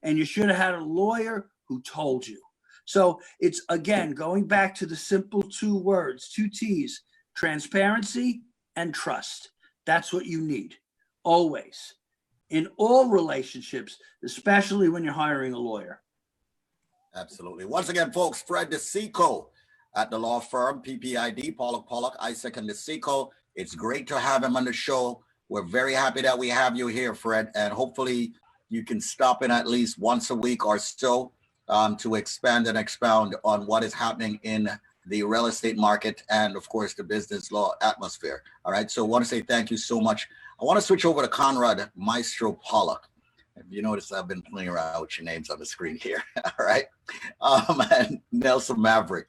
and you should have had a lawyer who told you. So it's, again, going back to the simple 2 words, 2 T's, transparency and trust. That's what you need. always, in all relationships, especially when you're hiring a lawyer. Absolutely. Once again, folks, Fred DeSico at the law firm PPID, Pollack, Isaac, and DeSico. It's great to have him on the show. We're very happy that we have you here, Fred, and hopefully you can stop in at least once a week or so to expand and expound on what is happening in the real estate market and, of course, the business law atmosphere. All right. So I want to say thank you so much. I want to switch over to Conrad Maestro Pollack. If you notice, I've been playing around with your names on the screen here. All right. And Nelson Maverick.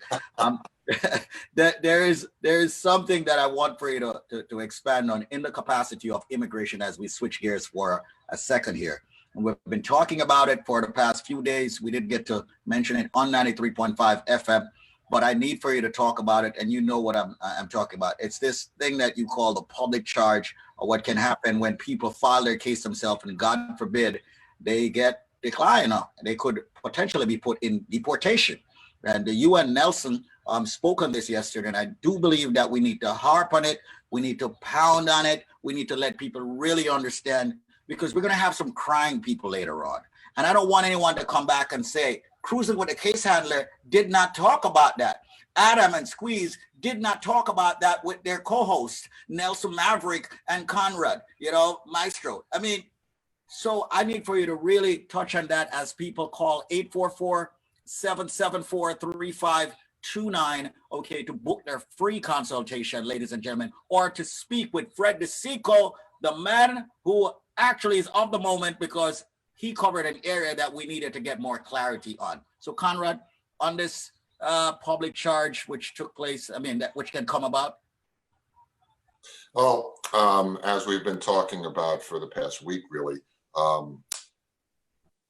There is something that I want for you to expand on in the capacity of immigration as we switch gears for a second here. And we've been talking about it for the past few days. We didn't get to mention it on 93.5 FM, but I need for you to talk about it. And you know what I'm talking about. It's this thing that you call the public charge, or what can happen when people file their case themselves, and God forbid they get declined. They could potentially be put in deportation. And the UN Nelson spoke on this yesterday, and I do believe that we need to harp on it. We need to pound on it. We need to let people really understand, because we're going to have some crying people later on. And I don't want anyone to come back and say, Cruising with the Case Handler did not talk about that. Adam and Squeeze did not talk about that with their co-hosts, Nelson Maverick and Conrad, Maestro. I mean, so I need for you to really touch on that as people call 844-774-3529, okay, to book their free consultation, ladies and gentlemen, or to speak with Fred DeSico, the man who actually is of the moment, because he covered an area that we needed to get more clarity on. So Conrad, on this public charge which took place, which can come about? Well, as we've been talking about for the past week, really,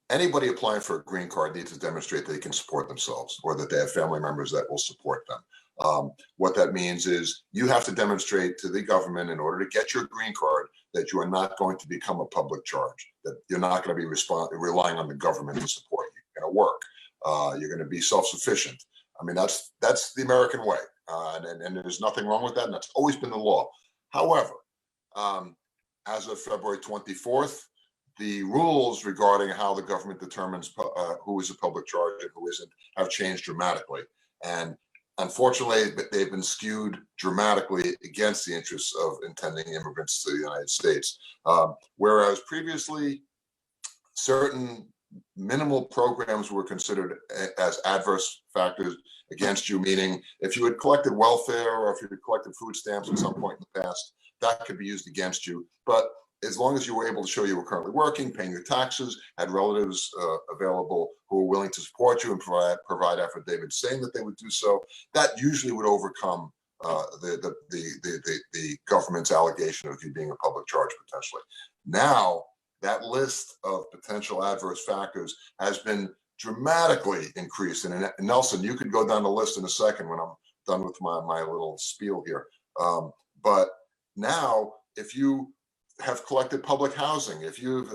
anybody applying for a green card needs to demonstrate they can support themselves, or that they have family members that will support them. What that means is you have to demonstrate to the government, in order to get your green card, that you are not going to become a public charge, that you're not going to be relying on the government to support you. You're going to work. You're going to be self-sufficient. That's the American way, and there's nothing wrong with that, and that's always been the law. However, as of February 24th, the rules regarding how the government determines who is a public charge and who isn't have changed dramatically. And unfortunately, they've been skewed dramatically against the interests of intending immigrants to the United States. Whereas previously, certain minimal programs were considered as adverse factors against you, meaning if you had collected welfare or if you had collected food stamps at some point in the past, that could be used against you. But as long as you were able to show you were currently working, paying your taxes, had relatives available who were willing to support you and provide affidavits saying that they would do so, that usually would overcome the government's allegation of you being a public charge potentially. Now, that list of potential adverse factors has been dramatically increased. And Nelson, you could go down the list in a second when I'm done with my little spiel here. But now, if you have collected public housing, if you've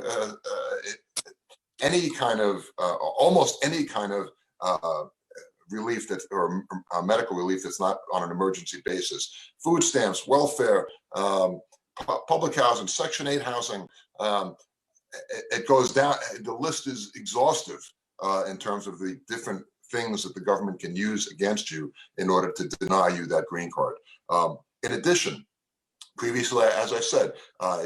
any kind of almost any kind of relief that or medical relief that's not on an emergency basis, food stamps, welfare, public housing, Section 8 housing, it goes down. The list is exhaustive in terms of the different things that the government can use against you in order to deny you that green card. In addition, previously, as I said,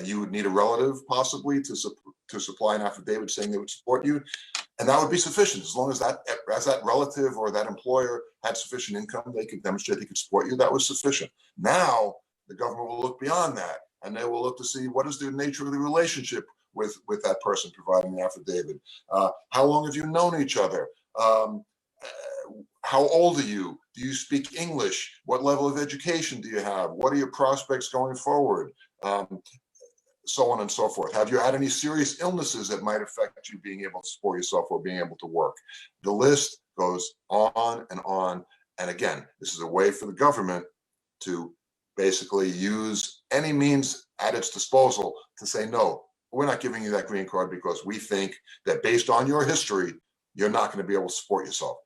you would need a relative possibly to supply an affidavit saying they would support you, and that would be sufficient as long as that relative or that employer had sufficient income, they could demonstrate they could support you. That was sufficient. Now the government will look beyond that, and they will look to see what is the nature of the relationship with that person providing the affidavit. How long have you known each other? How old are you? Do you speak English? What level of education do you have? What are your prospects going forward? So on and so forth. Have you had any serious illnesses that might affect you being able to support yourself or being able to work? The list goes on and on. And again, this is a way for the government to basically use any means at its disposal to say, no, we're not giving you that green card because we think that based on your history, you're not going to be able to support yourself.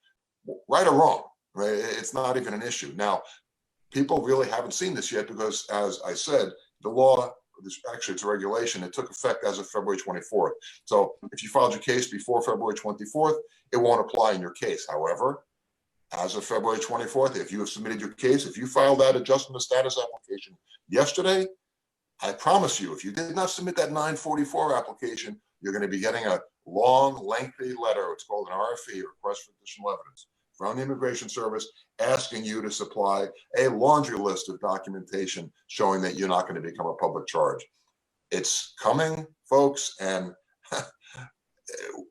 Right or wrong, right? It's not even an issue. Now, people really haven't seen this yet because, as I said, the law actually it's a regulation. It took effect as of February 24th. So if you filed your case before February 24th, it won't apply in your case. However, as of February 24th, if you have submitted your case, if you filed that adjustment of status application yesterday, I promise you, if you did not submit that 944 application, you're going to be getting a long, lengthy letter. It's called an RFE, request for additional evidence, from the Immigration Service asking you to supply a laundry list of documentation showing that you're not going to become a public charge. It's coming, folks, and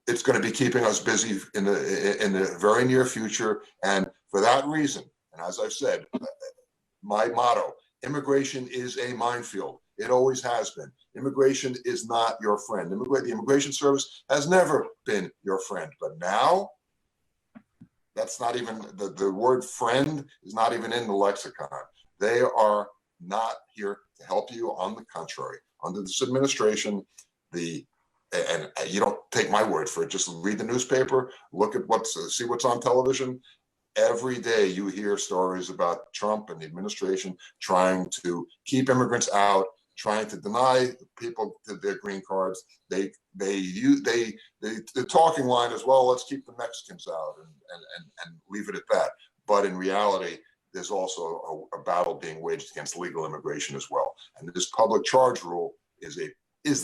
it's going to be keeping us busy in the very near future. And for that reason, and as I've said, my motto, immigration is a minefield. It always has been. Immigration is not your friend. The Immigration Service has never been your friend. But now, that's not even, the word friend is not even in the lexicon. They are not here to help you. On the contrary, under this administration, and you don't take my word for it, just read the newspaper, look at see what's on television. Every day you hear stories about Trump and the administration trying to keep immigrants out, trying to deny people their green cards. The talking line is, well, let's keep the Mexicans out and leave it at that. But in reality, there's also a battle being waged against legal immigration as well. And this public charge rule is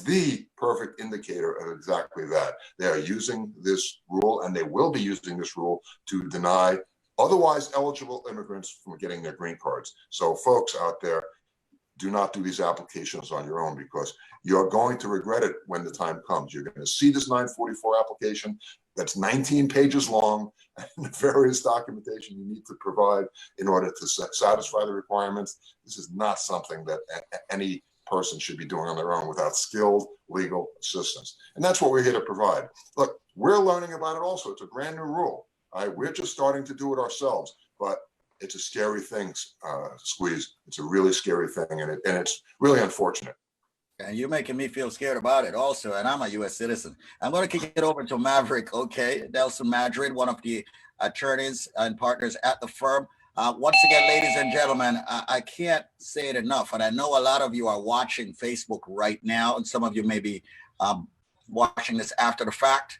the perfect indicator of exactly that. They are using this rule, and they will be using this rule to deny otherwise eligible immigrants from getting their green cards. So folks out there, do not do these applications on your own, because you're going to regret it when the time comes. You're going to see this 944 application that's 19 pages long, and the various documentation you need to provide in order to satisfy the requirements. This is not something that any person should be doing on their own without skilled legal assistance. And that's what we're here to provide. Look, we're learning about it also. It's a brand new rule. We're just starting to do it ourselves, but it's a scary thing, Squeeze. It's a really scary thing, and it's really unfortunate. And you're making me feel scared about it also, and I'm a U.S. citizen. I'm going to kick it over to Maverick, okay? Nelson Madrid, one of the attorneys and partners at the firm. Once again, ladies and gentlemen, I can't say it enough, and I know a lot of you are watching Facebook right now, and some of you may be watching this after the fact,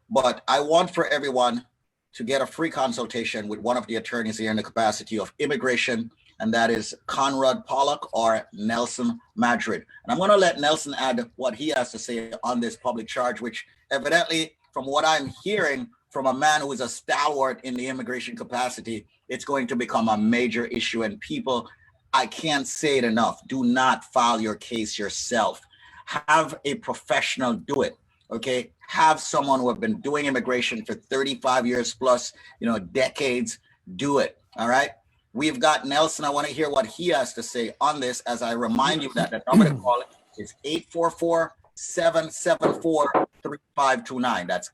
but I want for everyone to get a free consultation with one of the attorneys here in the capacity of immigration, and that is Conrad Pollack or Nelson Madrid. And I'm going to let Nelson add what he has to say on this public charge, which evidently, from what I'm hearing from a man who is a stalwart in the immigration capacity, it's going to become a major issue. And people, I can't say it enough, do not file your case yourself. Have a professional do it. Okay, have someone who have been doing immigration for 35 years plus, decades, do it. All right. We've got Nelson. I want to hear what he has to say on this, as I remind you that the number to call it is 844-774-3529. That's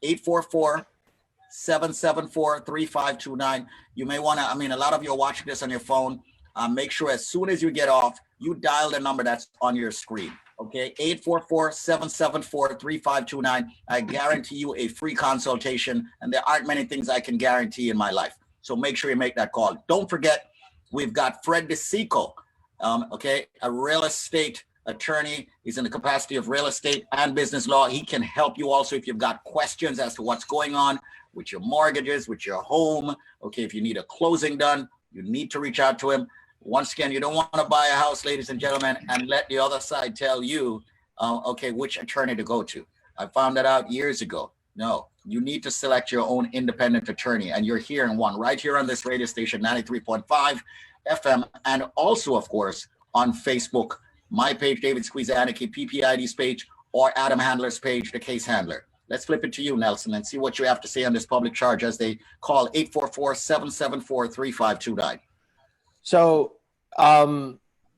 844-774-3529. You may want to, a lot of you are watching this on your phone. Make sure as soon as you get off, you dial the number that's on your screen. Okay, 844-774-3529. I guarantee you a free consultation, and there aren't many things I can guarantee in my life. So make sure you make that call. Don't forget, we've got Fred DeSico, a real estate attorney. He's in the capacity of real estate and business law. He can help you also if you've got questions as to what's going on with your mortgages, with your home. Okay, if you need a closing done, you need to reach out to him. Once again, you don't want to buy a house, ladies and gentlemen, and let the other side tell you, which attorney to go to. I found that out years ago. No, you need to select your own independent attorney, and you're hearing one right here on this radio station, 93.5 FM, and also, of course, on Facebook, my page, David Squeeze Anarchy, PPID's page, or Adam Handler's page, The Case Handler. Let's flip it to you, Nelson, and see what you have to say on this public charge as they call 844-774-3529. So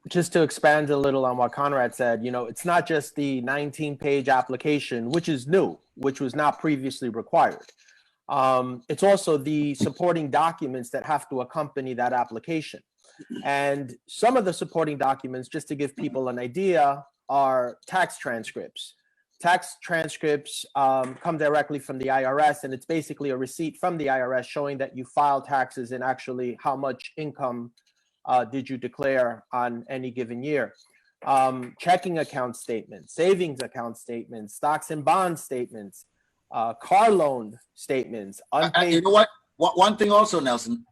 just to expand a little on what Conrad said, it's not just the 19-page application, which is new, which was not previously required. It's also the supporting documents that have to accompany that application. And some of the supporting documents, just to give people an idea, are tax transcripts. Tax transcripts come directly from the IRS, and it's basically a receipt from the IRS showing that you filed taxes and actually how much income did you declare on any given year. checking account statements, savings account statements, stocks and bond statements, car loan statements, unpaid. You know what? One thing also, Nelson,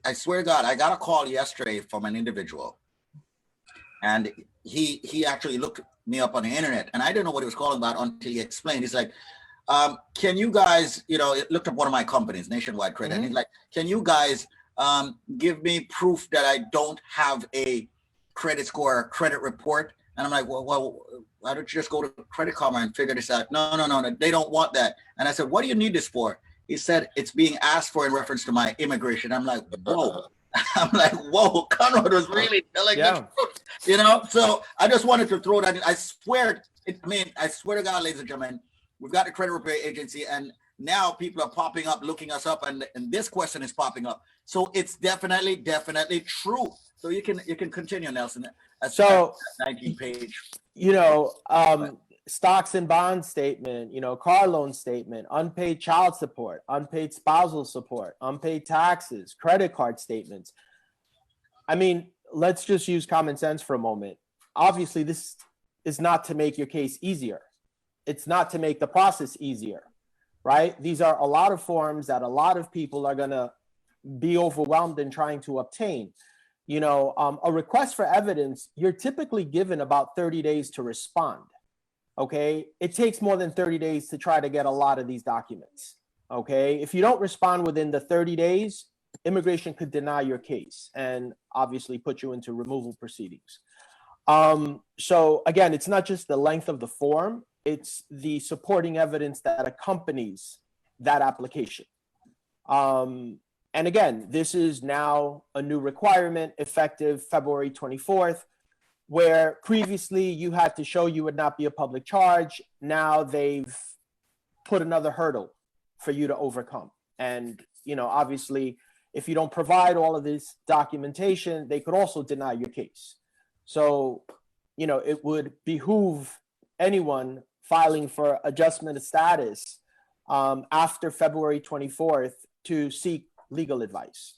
I swear to God, I got a call yesterday from an individual, and he actually looked me up on the internet, and I didn't know what he was calling about until he explained. He's like, can you guys, it looked up one of my companies, Nationwide Credit, and he's like, can you guys give me proof that I don't have a credit score or credit report? And I'm like, well, why don't you just go to Credit Karma and figure this out? No, they don't want that. And I said, what do you need this for? He said, it's being asked for in reference to my immigration. I'm like, whoa. Conrad was really telling the truth, So I just wanted to throw that in. I swear to God, ladies and gentlemen, we've got the credit repair agency, and now people are popping up, looking us up, and this question is popping up. So it's definitely true. So you can continue, Nelson. So 19 page. Stocks and bond statement, car loan statement, unpaid child support, unpaid spousal support, unpaid taxes, credit card statements. I mean, let's just use common sense for a moment. Obviously, this is not to make your case easier. It's not to make the process easier, right? These are a lot of forms that a lot of people are going to be overwhelmed in trying to obtain. A request for evidence, you're typically given about 30 days to respond. Okay, it takes more than 30 days to try to get a lot of these documents. Okay, if you don't respond within the 30 days, immigration could deny your case and obviously put you into removal proceedings. So again, it's not just the length of the form, it's the supporting evidence that accompanies that application. And again, this is now a new requirement effective February 24th. Where previously you had to show you would not be a public charge. Now they've put another hurdle for you to overcome. And, obviously, if you don't provide all of this documentation, they could also deny your case. So, it would behoove anyone filing for adjustment of status after February 24th to seek legal advice.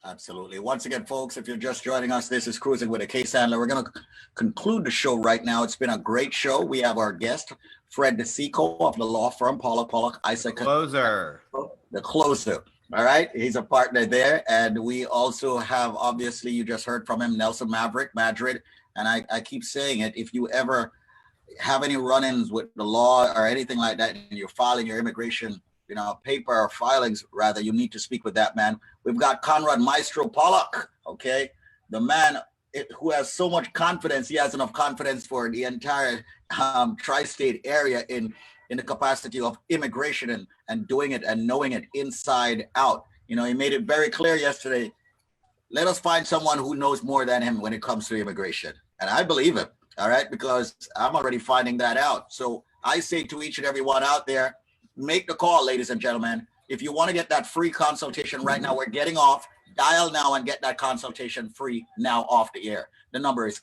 Absolutely. Once again, folks, if you're just joining us, this is Cruising with a Case Handler. We're going to conclude the show right now. It's been a great show. We have our guest, Fred DeSico of the law firm, Pollack, Isaac. Closer. The closer. All right. He's a partner there. And we also have, obviously, you just heard from him, Nelson Maverick, Madrid. And I keep saying it, if you ever have any run-ins with the law or anything like that, and you're filing your immigration paper or filings, rather, you need to speak with that man. We've got Conrad Maestro Pollack, okay? The man who has so much confidence, he has enough confidence for the entire tri-state area in the capacity of immigration and doing it and knowing it inside out. He made it very clear yesterday, let us find someone who knows more than him when it comes to immigration. And I believe him, all right? Because I'm already finding that out. So I say to each and every one out there, make the call, ladies and gentlemen. If you want to get that free consultation right now, we're getting off. Dial now and get that consultation free now off the air. The number is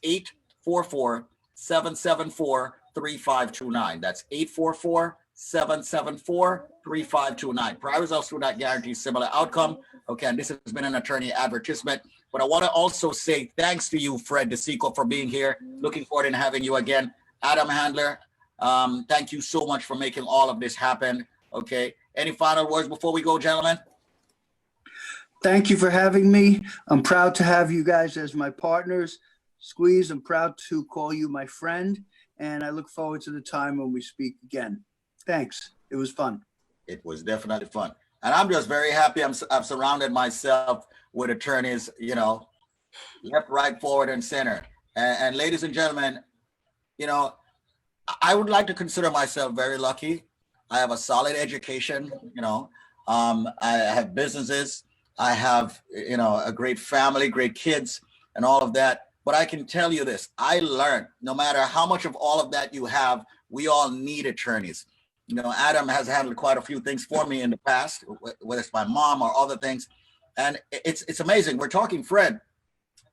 844-774-3529. That's 844-774-3529. Prior results do not guarantee similar outcome. Okay, and this has been an attorney advertisement. But I want to also say thanks to you, Fred DeSico, for being here. Looking forward to having you again. Adam Handler, thank you so much for making all of this happen. Okay. Any final words before we go, gentlemen? Thank you for having me. I'm proud to have you guys as my partners. Squeeze, I'm proud to call you my friend, and I look forward to the time when we speak again. Thanks. It was fun. It was definitely fun. And I'm just very happy I've surrounded myself with attorneys, left, right, forward, and center. And ladies and gentlemen, I would like to consider myself very lucky. I have a solid education, I have businesses, I have, a great family, great kids, and all of that. But I can tell you this, I learned no matter how much of all of that you have, we all need attorneys. Adam has handled quite a few things for me in the past, whether it's my mom or other things. And it's amazing. We're talking, Fred,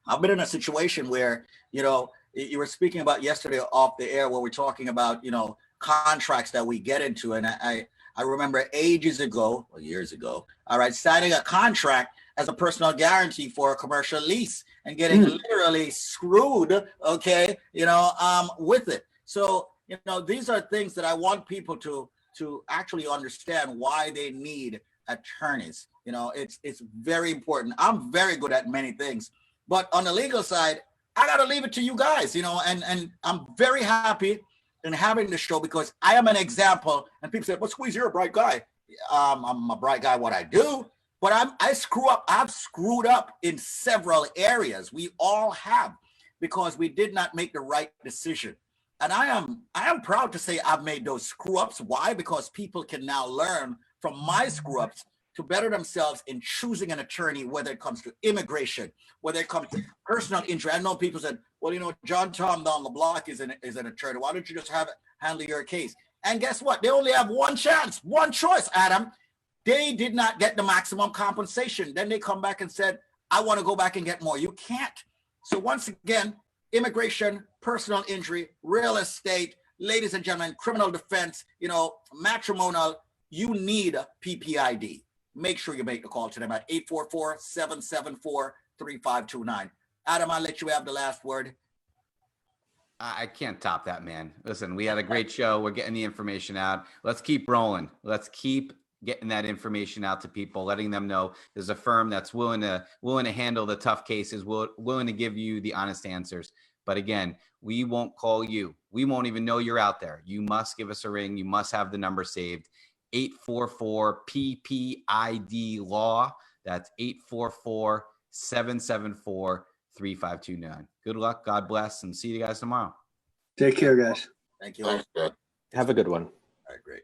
I've been in a situation where, you were speaking about yesterday off the air where we're talking about, contracts that we get into. And I remember years ago, all right, signing a contract as a personal guarantee for a commercial lease and getting literally screwed, okay, with it. So, these are things that I want people to actually understand why they need attorneys. It's very important. I'm very good at many things, but on the legal side, I got to leave it to you guys, and I'm very happy in having this show because I am an example. And people say, well, Squeeze, you're a bright guy. I'm a bright guy, what I do, but I screw up. I've screwed up in several areas. We all have, because we did not make the right decision. And I am proud to say I've made those screw ups. Why? Because people can now learn from my screw ups to better themselves in choosing an attorney, whether it comes to immigration, whether it comes to personal injury. I know people said, well, John Tom down the block is an attorney. Why don't you just handle your case? And guess what? They only have one chance, one choice, Adam. They did not get the maximum compensation. Then they come back and said, I want to go back and get more. You can't. So once again, immigration, personal injury, real estate, ladies and gentlemen, criminal defense, matrimonial, you need a PPID. Make sure you make the call to them at 844-774-3529. Adam, I'll let you have the last word. I can't top that, man. Listen, we had a great show. We're getting the information out. Let's keep rolling. Let's keep getting that information out to people, letting them know there's a firm that's willing to handle the tough cases, willing to give you the honest answers. But again, we won't call you. We won't even know you're out there. You must give us a ring. You must have the number saved. 844-PPID-LAW. That's 844-774-3529. Good luck. God bless. And see you guys tomorrow. Take care, guys. Thank you. Thanks, Dad. Have a good one. All right, great.